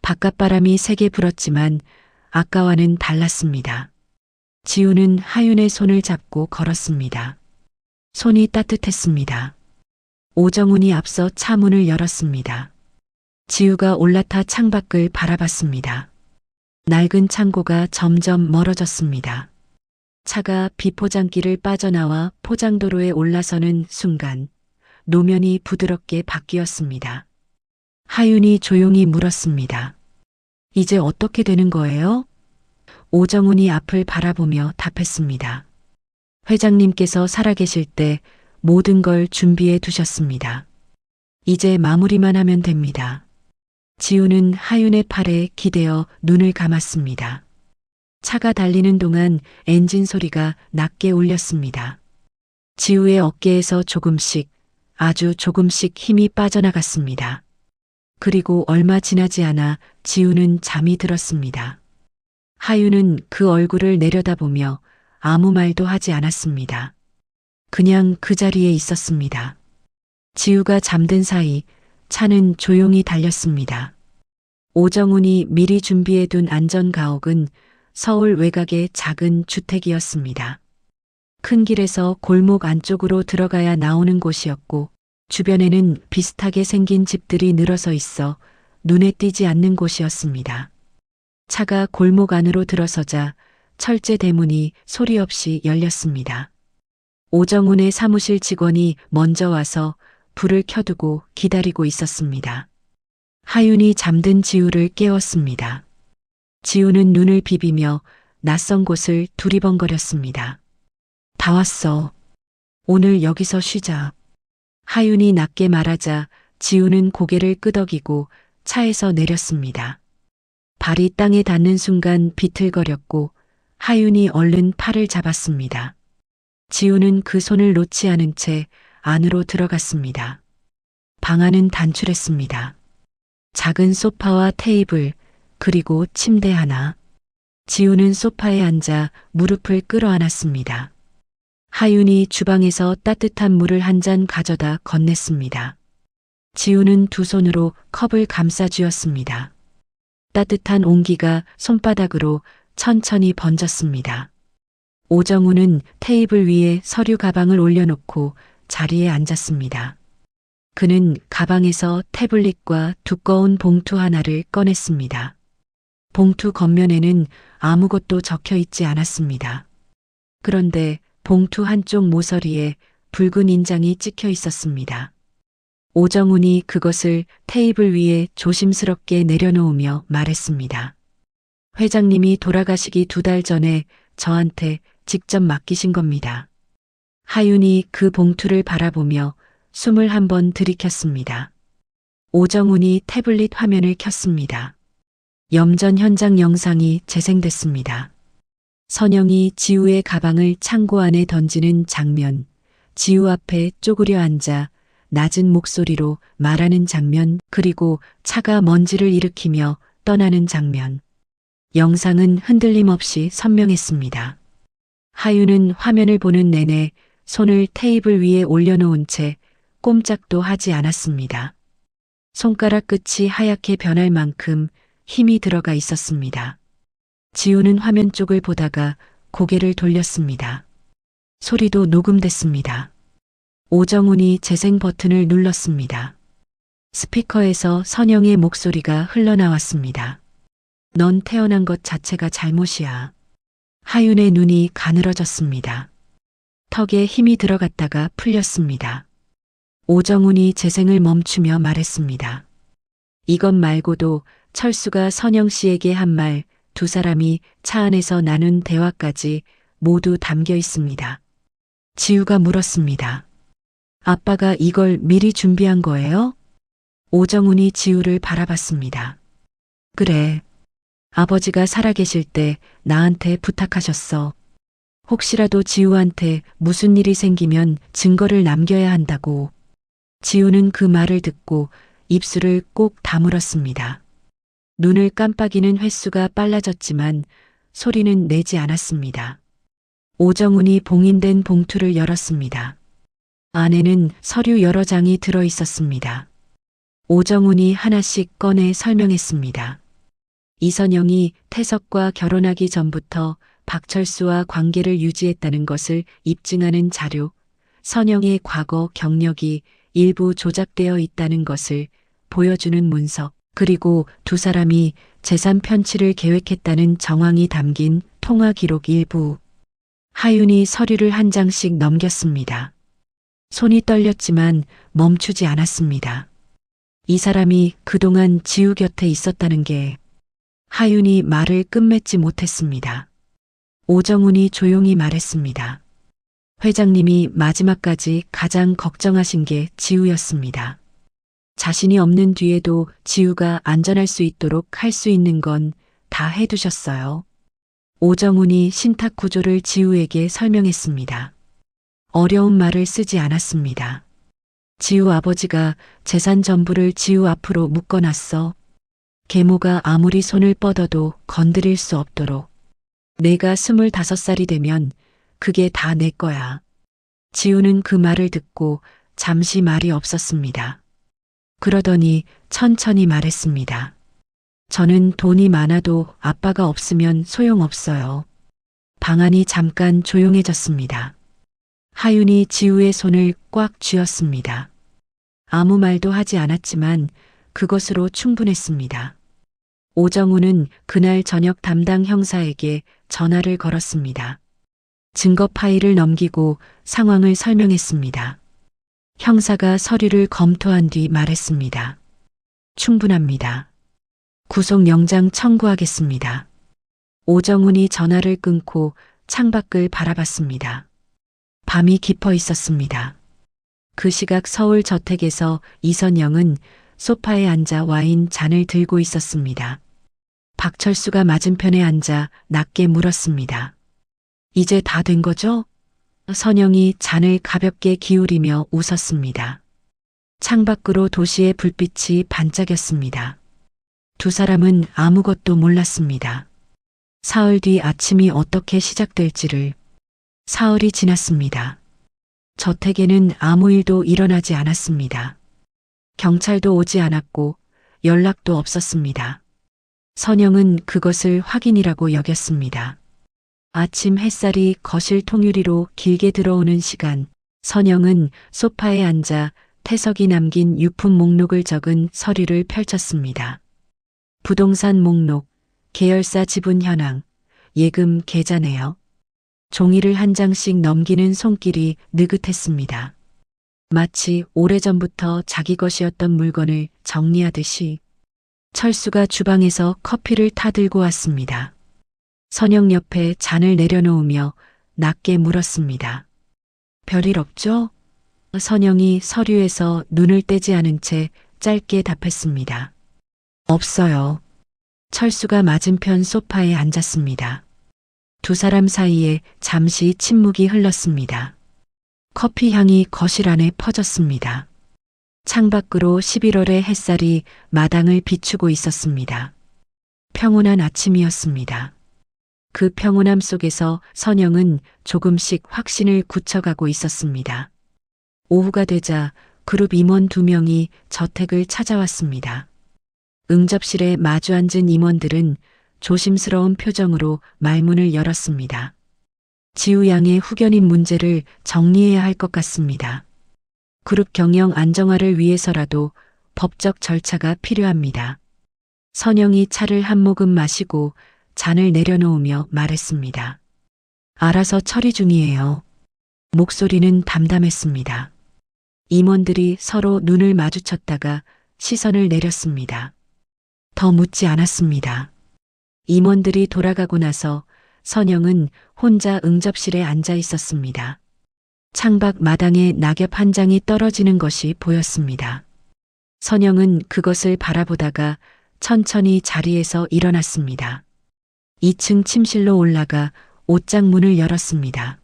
S3: 바깥바람이 세게 불었지만 아까와는 달랐습니다. 지우는 하윤의 손을 잡고 걸었습니다. 손이 따뜻했습니다. 오정훈이 앞서 차 문을 열었습니다. 지우가 올라타 창밖을 바라봤습니다. 낡은 창고가 점점 멀어졌습니다. 차가 비포장길을 빠져나와 포장도로에 올라서는 순간 노면이 부드럽게 바뀌었습니다. 하윤이 조용히 물었습니다. 이제 어떻게 되는 거예요? 오정훈이 앞을 바라보며 답했습니다. 회장님께서 살아계실 때 모든 걸 준비해 두셨습니다. 이제 마무리만 하면 됩니다. 지우는 하윤의 팔에 기대어 눈을 감았습니다. 차가 달리는 동안 엔진 소리가 낮게 울렸습니다. 지우의 어깨에서 조금씩, 아주 조금씩 힘이 빠져나갔습니다. 그리고 얼마 지나지 않아 지우는 잠이 들었습니다. 하윤은 그 얼굴을 내려다보며 아무 말도 하지 않았습니다. 그냥 그 자리에 있었습니다. 지우가 잠든 사이 차는 조용히 달렸습니다. 오정훈이 미리 준비해둔 안전가옥은 서울 외곽의 작은 주택이었습니다. 큰 길에서 골목 안쪽으로 들어가야 나오는 곳이었고 주변에는 비슷하게 생긴 집들이 늘어서 있어 눈에 띄지 않는 곳이었습니다. 차가 골목 안으로 들어서자 철제 대문이 소리 없이 열렸습니다. 오정훈의 사무실 직원이 먼저 와서 불을 켜두고 기다리고 있었습니다. 하윤이 잠든 지우를 깨웠습니다. 지우는 눈을 비비며 낯선 곳을 두리번거렸습니다. 다 왔어. 오늘 여기서 쉬자. 하윤이 낮게 말하자 지우는 고개를 끄덕이고 차에서 내렸습니다. 발이 땅에 닿는 순간 비틀거렸고 하윤이 얼른 팔을 잡았습니다. 지우는 그 손을 놓지 않은 채 안으로 들어갔습니다. 방 안은 단출했습니다. 작은 소파와 테이블, 그리고 침대 하나. 지우는 소파에 앉아 무릎을 끌어안았습니다. 하윤이 주방에서 따뜻한 물을 한 잔 가져다 건넸습니다. 지우는 두 손으로 컵을 감싸 쥐었습니다. 따뜻한 온기가 손바닥으로 천천히 번졌습니다. 오정우는 테이블 위에 서류 가방을 올려놓고 자리에 앉았습니다. 그는 가방에서 태블릿과 두꺼운 봉투 하나를 꺼냈습니다. 봉투 겉면에는 아무것도 적혀 있지 않았습니다. 그런데 봉투 한쪽 모서리에 붉은 인장이 찍혀 있었습니다. 오정훈이 그것을 테이블 위에 조심스럽게 내려놓으며 말했습니다. 회장님이 돌아가시기 2달 전에 저한테 직접 맡기신 겁니다. 하윤이 그 봉투를 바라보며 숨을 한번 들이켰습니다. 오정훈이 태블릿 화면을 켰습니다. 염전 현장 영상이 재생됐습니다. 선영이 지우의 가방을 창고 안에 던지는 장면, 지우 앞에 쪼그려 앉아 낮은 목소리로 말하는 장면, 그리고 차가 먼지를 일으키며 떠나는 장면. 영상은 흔들림 없이 선명했습니다. 하윤은 화면을 보는 내내 손을 테이블 위에 올려놓은 채 꼼짝도 하지 않았습니다. 손가락 끝이 하얗게 변할 만큼 힘이 들어가 있었습니다. 지우는 화면 쪽을 보다가 고개를 돌렸습니다. 소리도 녹음됐습니다. 오정훈이 재생 버튼을 눌렀습니다. 스피커에서 선영의 목소리가 흘러나왔습니다. 넌 태어난 것 자체가 잘못이야. 하윤의 눈이 가늘어졌습니다. 턱에 힘이 들어갔다가 풀렸습니다. 오정훈이 재생을 멈추며 말했습니다. 이것 말고도 철수가 선영 씨에게 한 말, 두 사람이 차 안에서 나눈 대화까지 모두 담겨 있습니다. 지우가 물었습니다. 아빠가 이걸 미리 준비한 거예요? 오정훈이 지우를 바라봤습니다. 그래. 아버지가 살아계실 때 나한테 부탁하셨어. 혹시라도 지우한테 무슨 일이 생기면 증거를 남겨야 한다고. 지우는 그 말을 듣고 입술을 꼭 다물었습니다. 눈을 깜빡이는 횟수가 빨라졌지만 소리는 내지 않았습니다. 오정훈이 봉인된 봉투를 열었습니다. 안에는 서류 여러 장이 들어 있었습니다. 오정훈이 하나씩 꺼내 설명했습니다. 이선영이 태석과 결혼하기 전부터 박철수와 관계를 유지했다는 것을 입증하는 자료, 선영의 과거 경력이 일부 조작되어 있다는 것을 보여주는 문서, 그리고 두 사람이 재산 편취를 계획했다는 정황이 담긴 통화 기록 일부. 하윤이 서류를 한 장씩 넘겼습니다. 손이 떨렸지만 멈추지 않았습니다. 이 사람이 그동안 지우 곁에 있었다는 게. 하윤이 말을 끝맺지 못했습니다. 오정훈이 조용히 말했습니다. 회장님이 마지막까지 가장 걱정하신 게 지우였습니다. 자신이 없는 뒤에도 지우가 안전할 수 있도록 할 수 있는 건 다 해두셨어요. 오정훈이 신탁 구조를 지우에게 설명했습니다. 어려운 말을 쓰지 않았습니다. 지우 아버지가 재산 전부를 지우 앞으로 묶어놨어. 계모가 아무리 손을 뻗어도 건드릴 수 없도록. 내가 25살이 되면 그게 다 내 거야. 지우는 그 말을 듣고 잠시 말이 없었습니다. 그러더니 천천히 말했습니다. 저는 돈이 많아도 아빠가 없으면 소용없어요. 방안이 잠깐 조용해졌습니다. 하윤이 지우의 손을 꽉 쥐었습니다. 아무 말도 하지 않았지만 그것으로 충분했습니다. 오정훈은 그날 저녁 담당 형사에게 전화를 걸었습니다. 증거 파일을 넘기고 상황을 설명했습니다. 형사가 서류를 검토한 뒤 말했습니다. 충분합니다. 구속영장 청구하겠습니다. 오정훈이 전화를 끊고 창밖을 바라봤습니다. 밤이 깊어 있었습니다. 그 시각 서울 저택에서 이선영은 소파에 앉아 와인 잔을 들고 있었습니다. 박철수가 맞은편에 앉아 낮게 물었습니다. 이제 다 된 거죠? 선영이 잔을 가볍게 기울이며 웃었습니다. 창밖으로 도시의 불빛이 반짝였습니다. 두 사람은 아무것도 몰랐습니다. 사흘 뒤 아침이 어떻게 시작될지를. 사흘이 지났습니다. 저택에는 아무 일도 일어나지 않았습니다. 경찰도 오지 않았고 연락도 없었습니다. 선영은 그것을 확인이라고 여겼습니다. 아침 햇살이 거실 통유리로 길게 들어오는 시간, 선영은 소파에 앉아 태석이 남긴 유품 목록을 적은 서류를 펼쳤습니다. 부동산 목록, 계열사 지분 현황, 예금 계좌 내역. 종이를 한 장씩 넘기는 손길이 느긋했습니다. 마치 오래전부터 자기 것이었던 물건을 정리하듯이. 철수가 주방에서 커피를 타들고 왔습니다. 선영 옆에 잔을 내려놓으며 낮게 물었습니다. 별일 없죠? 선영이 서류에서 눈을 떼지 않은 채 짧게 답했습니다. 없어요. 철수가 맞은편 소파에 앉았습니다. 두 사람 사이에 잠시 침묵이 흘렀습니다. 커피 향이 거실 안에 퍼졌습니다. 창밖으로 11월의 햇살이 마당을 비추고 있었습니다. 평온한 아침이었습니다. 그 평온함 속에서 선영은 조금씩 확신을 굳혀가고 있었습니다. 오후가 되자 그룹 임원 2명이 저택을 찾아왔습니다. 응접실에 마주 앉은 임원들은 조심스러운 표정으로 말문을 열었습니다. 지우 양의 후견인 문제를 정리해야 할 것 같습니다. 그룹 경영 안정화를 위해서라도 법적 절차가 필요합니다. 선영이 차를 한 모금 마시고 잔을 내려놓으며 말했습니다. 알아서 처리 중이에요. 목소리는 담담했습니다. 임원들이 서로 눈을 마주쳤다가 시선을 내렸습니다. 더 묻지 않았습니다. 임원들이 돌아가고 나서 선영은 혼자 응접실에 앉아 있었습니다. 창밖 마당에 낙엽 한 장이 떨어지는 것이 보였습니다. 선영은 그것을 바라보다가 천천히 자리에서 일어났습니다. 2층 침실로 올라가 옷장 문을 열었습니다.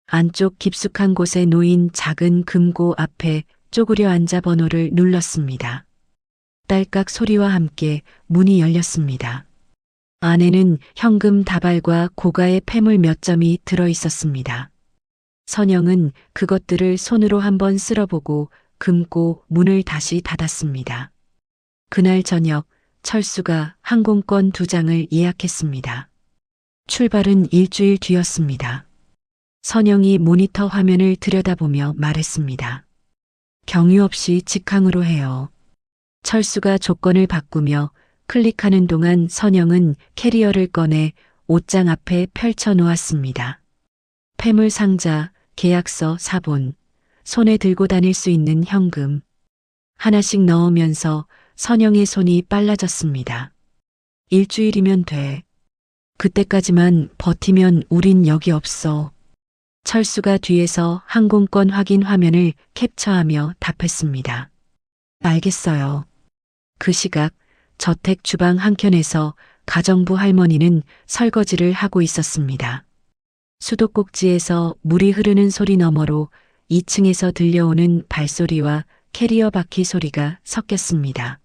S3: 안쪽 깊숙한 곳에 놓인 작은 금고 앞에 쪼그려 앉아 번호를 눌렀습니다. 딸깍 소리와 함께 문이 열렸습니다. 안에는 현금 다발과 고가의 폐물 몇 점이 들어 있었습니다. 선영은 그것들을 손으로 한번 쓸어보고 금고 문을 다시 닫았습니다. 그날 저녁 철수가 항공권 2장을 예약했습니다. 출발은 일주일 뒤였습니다. 선영이 모니터 화면을 들여다보며 말했습니다. 경유 없이 직항으로 해요. 철수가 조건을 바꾸며 클릭하는 동안 선영은 캐리어를 꺼내 옷장 앞에 펼쳐 놓았습니다. 폐물 상자, 계약서, 사본, 손에 들고 다닐 수 있는 현금. 하나씩 넣으면서 선영의 손이 빨라졌습니다. 일주일이면 돼. 그때까지만 버티면 우린 여기 없어. 철수가 뒤에서 항공권 확인 화면을 캡처하며 답했습니다. 알겠어요. 그 시각 저택 주방 한켠에서 가정부 할머니는 설거지를 하고 있었습니다. 수도꼭지에서 물이 흐르는 소리 너머로 2층에서 들려오는 발소리와 캐리어 바퀴 소리가 섞였습니다.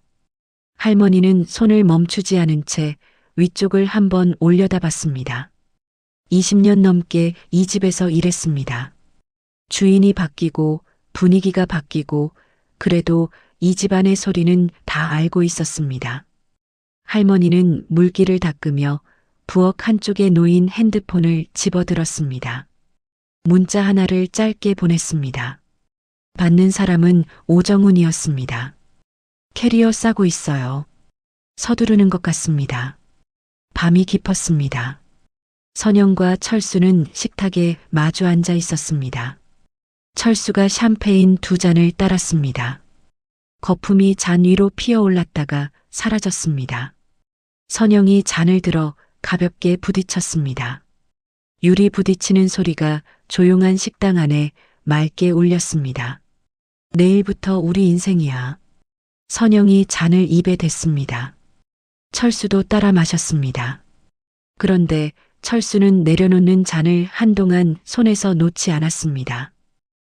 S3: 할머니는 손을 멈추지 않은 채 위쪽을 한번 올려다봤습니다. 20년 넘게 이 집에서 일했습니다. 주인이 바뀌고 분위기가 바뀌고 그래도 이 집안의 소리는 다 알고 있었습니다. 할머니는 물기를 닦으며 부엌 한쪽에 놓인 핸드폰을 집어들었습니다. 문자 하나를 짧게 보냈습니다. 받는 사람은 오정훈이었습니다. 캐리어 싸고 있어요. 서두르는 것 같습니다. 밤이 깊었습니다. 선영과 철수는 식탁에 마주 앉아 있었습니다. 철수가 샴페인 2잔을 따랐습니다. 거품이 잔 위로 피어올랐다가 사라졌습니다. 선영이 잔을 들어 가볍게 부딪혔습니다. 유리 부딪히는 소리가 조용한 식당 안에 맑게 울렸습니다. 내일부터 우리 인생이야. 선영이 잔을 입에 댔습니다. 철수도 따라 마셨습니다. 그런데 철수는 내려놓는 잔을 한동안 손에서 놓지 않았습니다.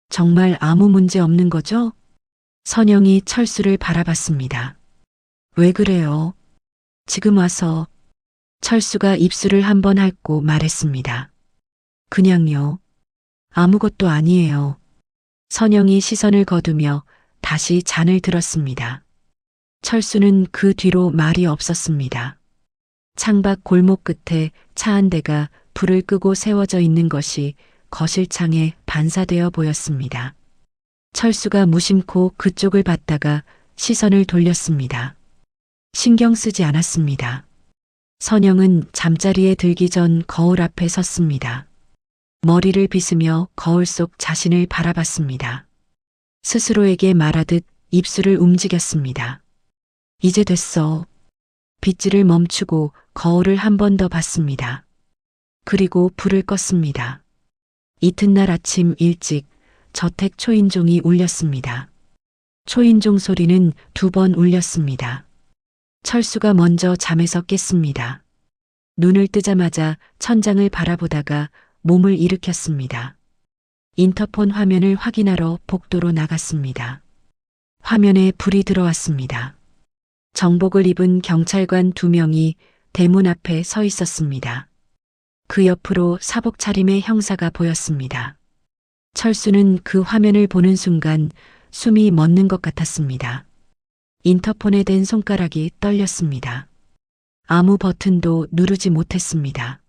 S3: 정말 아무 문제 없는 거죠? 선영이 철수를 바라봤습니다. 왜 그래요? 지금 와서. 철수가 입술을 한번 핥고 말했습니다. 그냥요. 아무것도 아니에요. 선영이 시선을 거두며 다시 잔을 들었습니다. 철수는 그 뒤로 말이 없었습니다. 창밖 골목 끝에 차 한 대가 불을 끄고 세워져 있는 것이 거실창에 반사되어 보였습니다. 철수가 무심코 그쪽을 봤다가 시선을 돌렸습니다. 신경 쓰지 않았습니다. 선영은 잠자리에 들기 전 거울 앞에 섰습니다. 머리를 빗으며 거울 속 자신을 바라봤습니다. 스스로에게 말하듯 입술을 움직였습니다. 이제 됐어. 빗질을 멈추고 거울을 한 번 더 봤습니다. 그리고 불을 껐습니다. 이튿날 아침 일찍 저택 초인종이 울렸습니다. 초인종 소리는 2번 울렸습니다. 철수가 먼저 잠에서 깼습니다. 눈을 뜨자마자 천장을 바라보다가 몸을 일으켰습니다. 인터폰 화면을 확인하러 복도로 나갔습니다. 화면에 불이 들어왔습니다. 정복을 입은 경찰관 2명이 대문 앞에 서 있었습니다. 그 옆으로 사복 차림의 형사가 보였습니다. 철수는 그 화면을 보는 순간 숨이 멎는 것 같았습니다. 인터폰에 댄 손가락이 떨렸습니다. 아무 버튼도 누르지 못했습니다.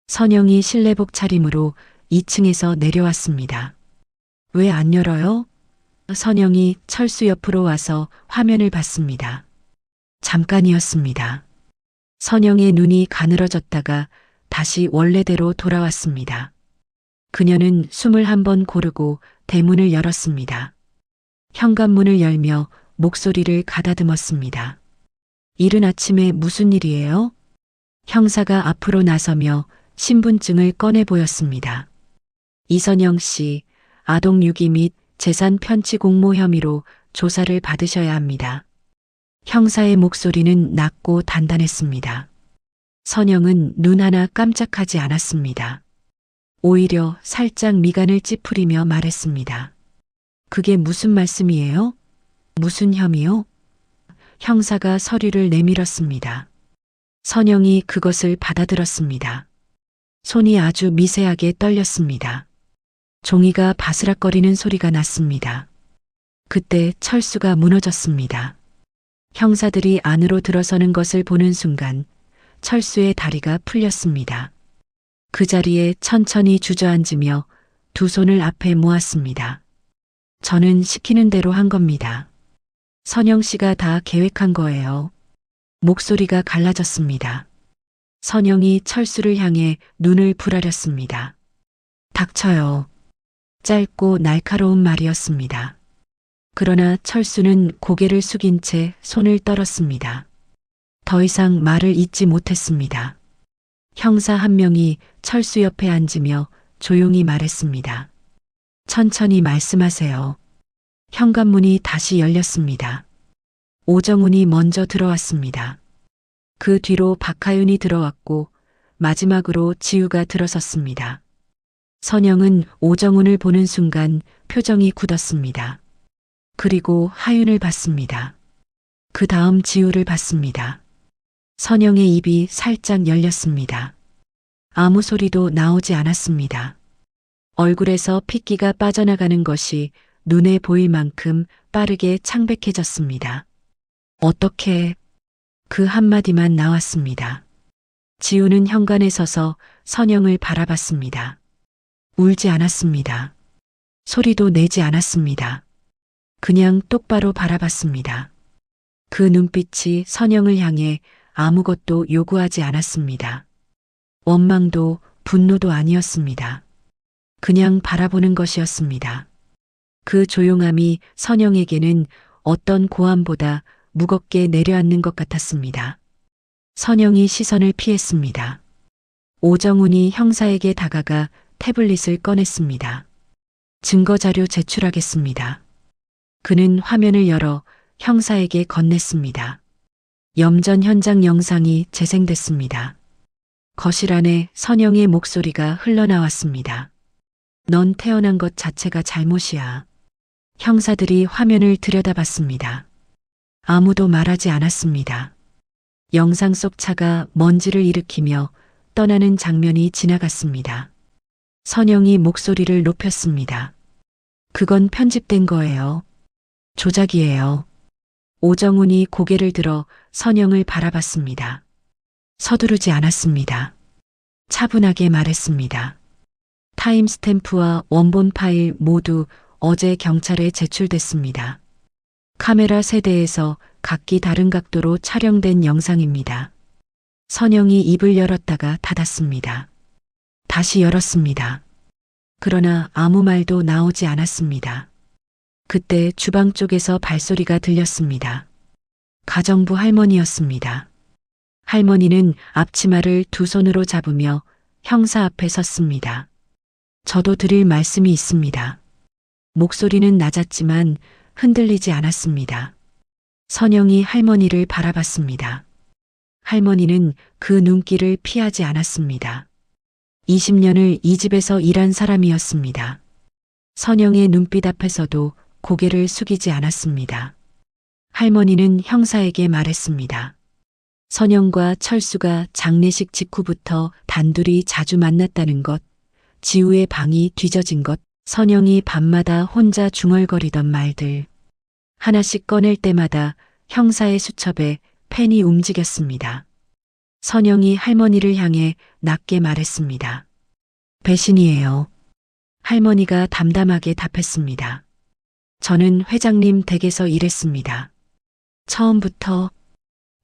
S3: 선영이 실내복 차림으로 2층에서 내려왔습니다. 왜 안 열어요? 선영이 철수 옆으로 와서 화면을 봤습니다. 잠깐이었습니다. 선영의 눈이 가늘어졌다가 다시 원래대로 돌아왔습니다. 그녀는 숨을 한번 고르고 대문을 열었습니다. 현관문을 열며 목소리를 가다듬었습니다. 이른 아침에 무슨 일이에요? 형사가 앞으로 나서며 신분증을 꺼내 보였습니다. 이선영 씨, 아동 유기 및 재산 편취 공모 혐의로 조사를 받으셔야 합니다. 형사의 목소리는 낮고 단단했습니다. 선영은 눈 하나 깜짝하지 않았습니다. 오히려 살짝 미간을 찌푸리며 말했습니다. 그게 무슨 말씀이에요? 무슨 혐의요? 형사가 서류를 내밀었습니다. 선영이 그것을 받아들었습니다. 손이 아주 미세하게 떨렸습니다. 종이가 바스락거리는 소리가 났습니다. 그때 철수가 무너졌습니다. 형사들이 안으로 들어서는 것을 보는 순간 철수의 다리가 풀렸습니다. 그 자리에 천천히 주저앉으며 2 손을 앞에 모았습니다. 저는 시키는 대로 한 겁니다. 선영 씨가 다 계획한 거예요. 목소리가 갈라졌습니다. 선영이 철수를 향해 눈을 부라렸습니다. 닥쳐요. 짧고 날카로운 말이었습니다. 그러나 철수는 고개를 숙인 채 손을 떨었습니다. 더 이상 말을 잇지 못했습니다. 형사 한 명이 철수 옆에 앉으며 조용히 말했습니다. 천천히 말씀하세요. 현관문이 다시 열렸습니다. 오정훈이 먼저 들어왔습니다. 그 뒤로 박하윤이 들어왔고 마지막으로 지우가 들어섰습니다. 선영은 오정훈을 보는 순간 표정이 굳었습니다. 그리고 하윤을 봤습니다. 그 다음 지우를 봤습니다. 선영의 입이 살짝 열렸습니다. 아무 소리도 나오지 않았습니다. 얼굴에서 핏기가 빠져나가는 것이 눈에 보일 만큼 빠르게 창백해졌습니다. 어떻게? 그 한마디만 나왔습니다. 지우는 현관에 서서 선영을 바라봤습니다. 울지 않았습니다. 소리도 내지 않았습니다. 그냥 똑바로 바라봤습니다. 그 눈빛이 선영을 향해 아무것도 요구하지 않았습니다. 원망도 분노도 아니었습니다. 그냥 바라보는 것이었습니다. 그 조용함이 선영에게는 어떤 고함보다 무겁게 내려앉는 것 같았습니다. 선영이 시선을 피했습니다. 오정훈이 형사에게 다가가 태블릿을 꺼냈습니다. 증거자료 제출하겠습니다. 그는 화면을 열어 형사에게 건넸습니다. 염전 현장 영상이 재생됐습니다. 거실 안에 선영의 목소리가 흘러나왔습니다. 넌 태어난 것 자체가 잘못이야. 형사들이 화면을 들여다봤습니다. 아무도 말하지 않았습니다. 영상 속 차가 먼지를 일으키며 떠나는 장면이 지나갔습니다. 선영이 목소리를 높였습니다. 그건 편집된 거예요. 조작이에요. 오정훈이 고개를 들어 선영을 바라봤습니다. 서두르지 않았습니다. 차분하게 말했습니다. 타임스탬프와 원본 파일 모두 어제 경찰에 제출됐습니다. 카메라 세대에서 각기 다른 각도로 촬영된 영상입니다. 선영이 입을 열었다가 닫았습니다. 다시 열었습니다. 그러나 아무 말도 나오지 않았습니다. 그때 주방 쪽에서 발소리가 들렸습니다. 가정부 할머니였습니다. 할머니는 앞치마를 두 손으로 잡으며 형사 앞에 섰습니다. 저도 드릴 말씀이 있습니다. 목소리는 낮았지만 흔들리지 않았습니다. 선영이 할머니를 바라봤습니다. 할머니는 그 눈길을 피하지 않았습니다. 20년을 이 집에서 일한 사람이었습니다. 선영의 눈빛 앞에서도 고개를 숙이지 않았습니다. 할머니는 형사에게 말했습니다. 선영과 철수가 장례식 직후부터 단둘이 자주 만났다는 것, 지우의 방이 뒤져진 것, 선영이 밤마다 혼자 중얼거리던 말들. 하나씩 꺼낼 때마다 형사의 수첩에 펜이 움직였습니다. 선영이 할머니를 향해 낮게 말했습니다. 배신이에요. 할머니가 담담하게 답했습니다. 저는 회장님 댁에서 일했습니다. 처음부터.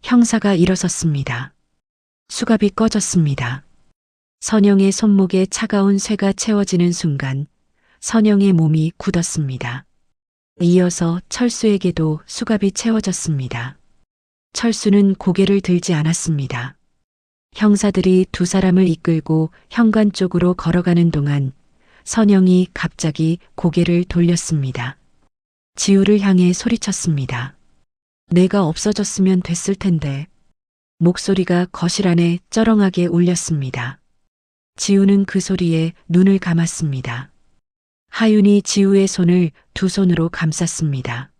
S3: 형사가 일어섰습니다. 수갑이 꺼졌습니다. 선영의 손목에 차가운 쇠가 채워지는 순간 선영의 몸이 굳었습니다. 이어서 철수에게도 수갑이 채워졌습니다. 철수는 고개를 들지 않았습니다. 형사들이 두 사람을 이끌고 현관 쪽으로 걸어가는 동안 선영이 갑자기 고개를 돌렸습니다. 지우를 향해 소리쳤습니다. 내가 없어졌으면 됐을 텐데. 목소리가 거실 안에 쩌렁하게 울렸습니다. 지우는 그 소리에 눈을 감았습니다. 하윤이 지우의 손을 두 손으로 감쌌습니다.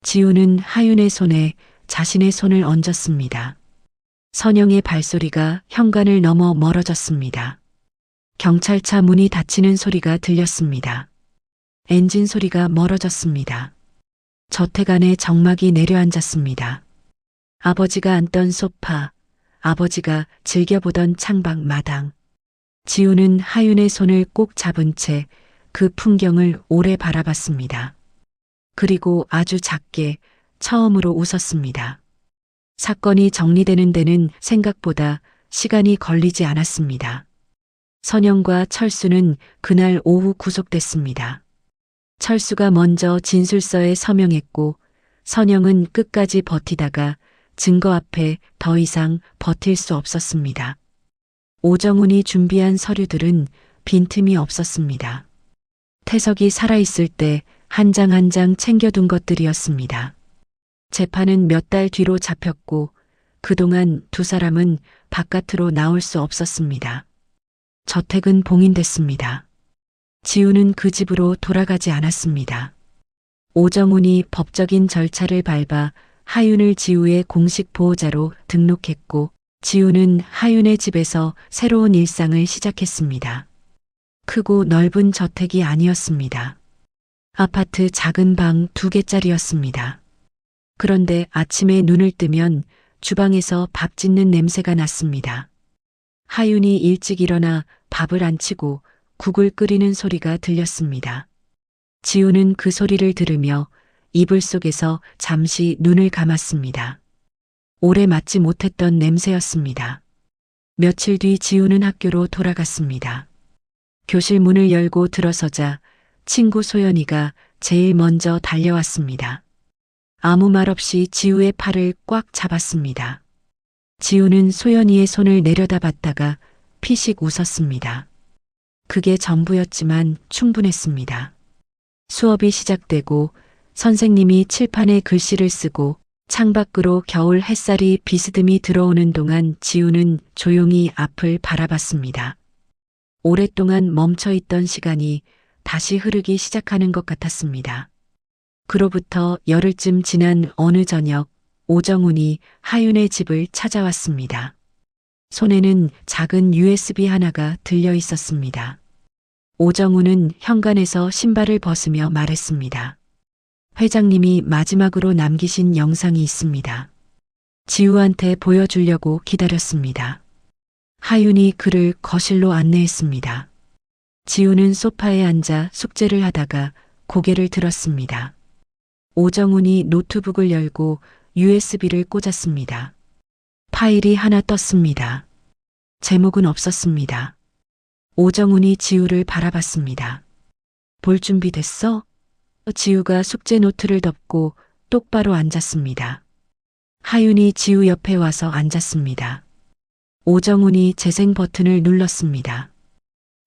S3: 지우는 하윤의 손에 자신의 손을 얹었습니다. 선영의 발소리가 현관을 넘어 멀어졌습니다. 경찰차 문이 닫히는 소리가 들렸습니다. 엔진 소리가 멀어졌습니다. 저택 안에 정막이 내려앉았습니다. 아버지가 앉던 소파, 아버지가 즐겨보던 창밖 마당. 지우는 하윤의 손을 꼭 잡은 채 그 풍경을 오래 바라봤습니다. 그리고 아주 작게 처음으로 웃었습니다. 사건이 정리되는 데는 생각보다 시간이 걸리지 않았습니다. 선영과 철수는 그날 오후 구속됐습니다. 철수가 먼저 진술서에 서명했고 선영은 끝까지 버티다가 증거 앞에 더 이상 버틸 수 없었습니다. 오정훈이 준비한 서류들은 빈틈이 없었습니다. 태석이 살아있을 때 한 장 한 장 챙겨둔 것들이었습니다. 재판은 몇 달 뒤로 잡혔고 그동안 두 사람은 바깥으로 나올 수 없었습니다. 저택은 봉인됐습니다. 지우는 그 집으로 돌아가지 않았습니다. 오정훈이 법적인 절차를 밟아 하윤을 지우의 공식 보호자로 등록했고 지우는 하윤의 집에서 새로운 일상을 시작했습니다. 크고 넓은 저택이 아니었습니다. 아파트 작은 방 2개짜리였습니다. 그런데 아침에 눈을 뜨면 주방에서 밥 짓는 냄새가 났습니다. 하윤이 일찍 일어나 밥을 안 치고 국을 끓이는 소리가 들렸습니다. 지우는 그 소리를 들으며 이불 속에서 잠시 눈을 감았습니다. 오래 맡지 못했던 냄새였습니다. 며칠 뒤 지우는 학교로 돌아갔습니다. 교실 문을 열고 들어서자 친구 소연이가 제일 먼저 달려왔습니다. 아무 말 없이 지우의 팔을 꽉 잡았습니다. 지우는 소연이의 손을 내려다봤다가 피식 웃었습니다. 그게 전부였지만 충분했습니다. 수업이 시작되고 선생님이 칠판에 글씨를 쓰고 창밖으로 겨울 햇살이 비스듬히 들어오는 동안 지우는 조용히 앞을 바라봤습니다. 오랫동안 멈춰있던 시간이 다시 흐르기 시작하는 것 같았습니다. 그로부터 열흘쯤 지난 어느 저녁 오정훈이 하윤의 집을 찾아왔습니다. 손에는 작은 USB 하나가 들려 있었습니다. 오정훈은 현관에서 신발을 벗으며 말했습니다. 회장님이 마지막으로 남기신 영상이 있습니다. 지우한테 보여주려고 기다렸습니다. 하윤이 그를 거실로 안내했습니다. 지우는 소파에 앉아 숙제를 하다가 고개를 들었습니다. 오정훈이 노트북을 열고 USB를 꽂았습니다. 파일이 하나 떴습니다. 제목은 없었습니다. 오정훈이 지우를 바라봤습니다. 볼 준비 됐어? 지우가 숙제 노트를 덮고 똑바로 앉았습니다. 하윤이 지우 옆에 와서 앉았습니다. 오정훈이 재생 버튼을 눌렀습니다.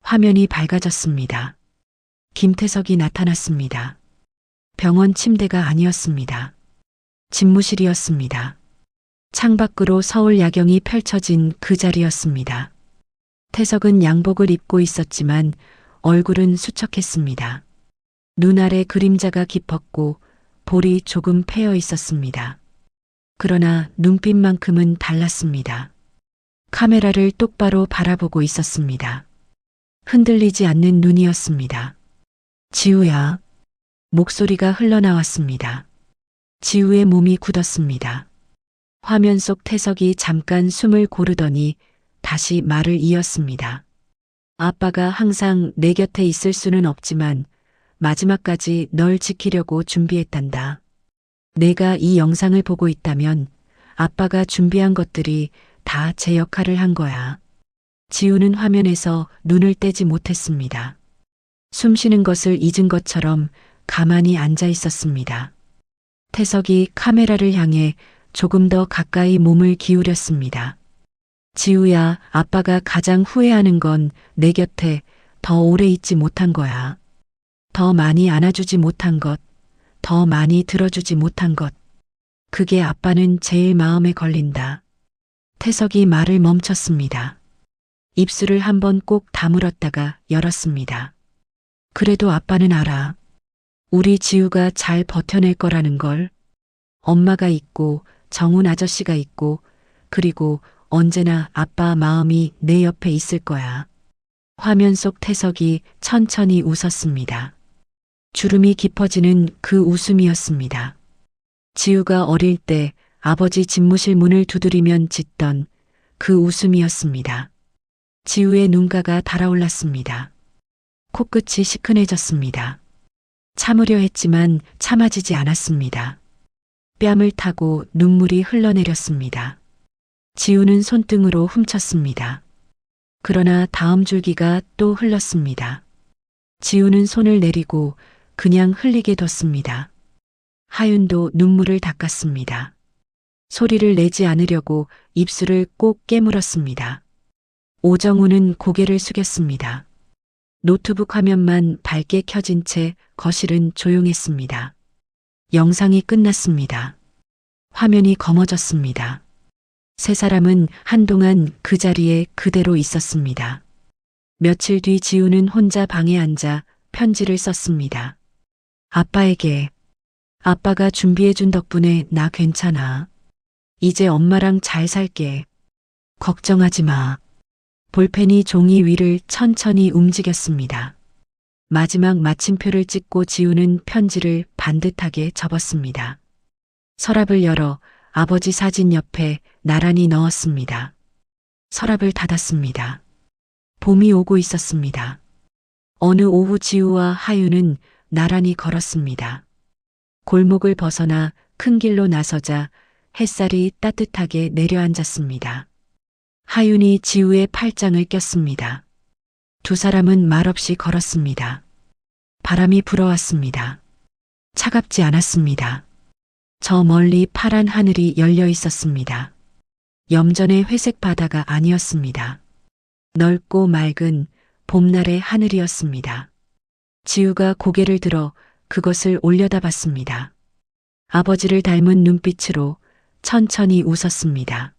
S3: 화면이 밝아졌습니다. 김태석이 나타났습니다. 병원 침대가 아니었습니다. 집무실이었습니다. 창밖으로 서울 야경이 펼쳐진 그 자리였습니다. 태석은 양복을 입고 있었지만 얼굴은 수척했습니다. 눈 아래 그림자가 깊었고 볼이 조금 패여 있었습니다. 그러나 눈빛만큼은 달랐습니다. 카메라를 똑바로 바라보고 있었습니다. 흔들리지 않는 눈이었습니다. 지우야. 목소리가 흘러나왔습니다. 지우의 몸이 굳었습니다. 화면 속 태석이 잠깐 숨을 고르더니 다시 말을 이었습니다. 아빠가 항상 내 곁에 있을 수는 없지만 마지막까지 널 지키려고 준비했단다. 내가 이 영상을 보고 있다면 아빠가 준비한 것들이 다 제 역할을 한 거야. 지우는 화면에서 눈을 떼지 못했습니다. 숨 쉬는 것을 잊은 것처럼 가만히 앉아 있었습니다. 태석이 카메라를 향해 조금 더 가까이 몸을 기울였습니다. 지우야, 아빠가 가장 후회하는 건 내 곁에 더 오래 있지 못한 거야. 더 많이 안아주지 못한 것, 더 많이 들어주지 못한 것. 그게 아빠는 제일 마음에 걸린다. 태석이 말을 멈췄습니다. 입술을 한번 꼭 다물었다가 열었습니다. 그래도 아빠는 알아. 우리 지우가 잘 버텨낼 거라는 걸. 엄마가 있고 정훈 아저씨가 있고 그리고 언제나 아빠 마음이 내 옆에 있을 거야. 화면 속 태석이 천천히 웃었습니다. 주름이 깊어지는 그 웃음이었습니다. 지우가 어릴 때 아버지 집무실 문을 두드리면 짖던 그 웃음이었습니다. 지우의 눈가가 달아올랐습니다. 코끝이 시큰해졌습니다. 참으려 했지만 참아지지 않았습니다. 뺨을 타고 눈물이 흘러내렸습니다. 지우는 손등으로 훔쳤습니다. 그러나 다음 줄기가 또 흘렀습니다. 지우는 손을 내리고 그냥 흘리게 뒀습니다. 하윤도 눈물을 닦았습니다. 소리를 내지 않으려고 입술을 꼭 깨물었습니다. 오정훈은 고개를 숙였습니다. 노트북 화면만 밝게 켜진 채 거실은 조용했습니다. 영상이 끝났습니다. 화면이 검어졌습니다. 세 사람은 한동안 그 자리에 그대로 있었습니다. 며칠 뒤 지우는 혼자 방에 앉아 편지를 썼습니다. 아빠에게. 아빠가 준비해준 덕분에 나 괜찮아. 이제 엄마랑 잘 살게. 걱정하지 마. 볼펜이 종이 위를 천천히 움직였습니다. 마지막 마침표를 찍고 지우는 편지를 반듯하게 접었습니다. 서랍을 열어 아버지 사진 옆에 나란히 넣었습니다. 서랍을 닫았습니다. 봄이 오고 있었습니다. 어느 오후 지우와 하윤은 나란히 걸었습니다. 골목을 벗어나 큰 길로 나서자 햇살이 따뜻하게 내려앉았습니다. 하윤이 지우의 팔짱을 꼈습니다. 두 사람은 말없이 걸었습니다. 바람이 불어왔습니다. 차갑지 않았습니다. 저 멀리 파란 하늘이 열려 있었습니다. 염전의 회색 바다가 아니었습니다. 넓고 맑은 봄날의 하늘이었습니다. 지우가 고개를 들어 그것을 올려다봤습니다. 아버지를 닮은 눈빛으로 천천히 웃었습니다.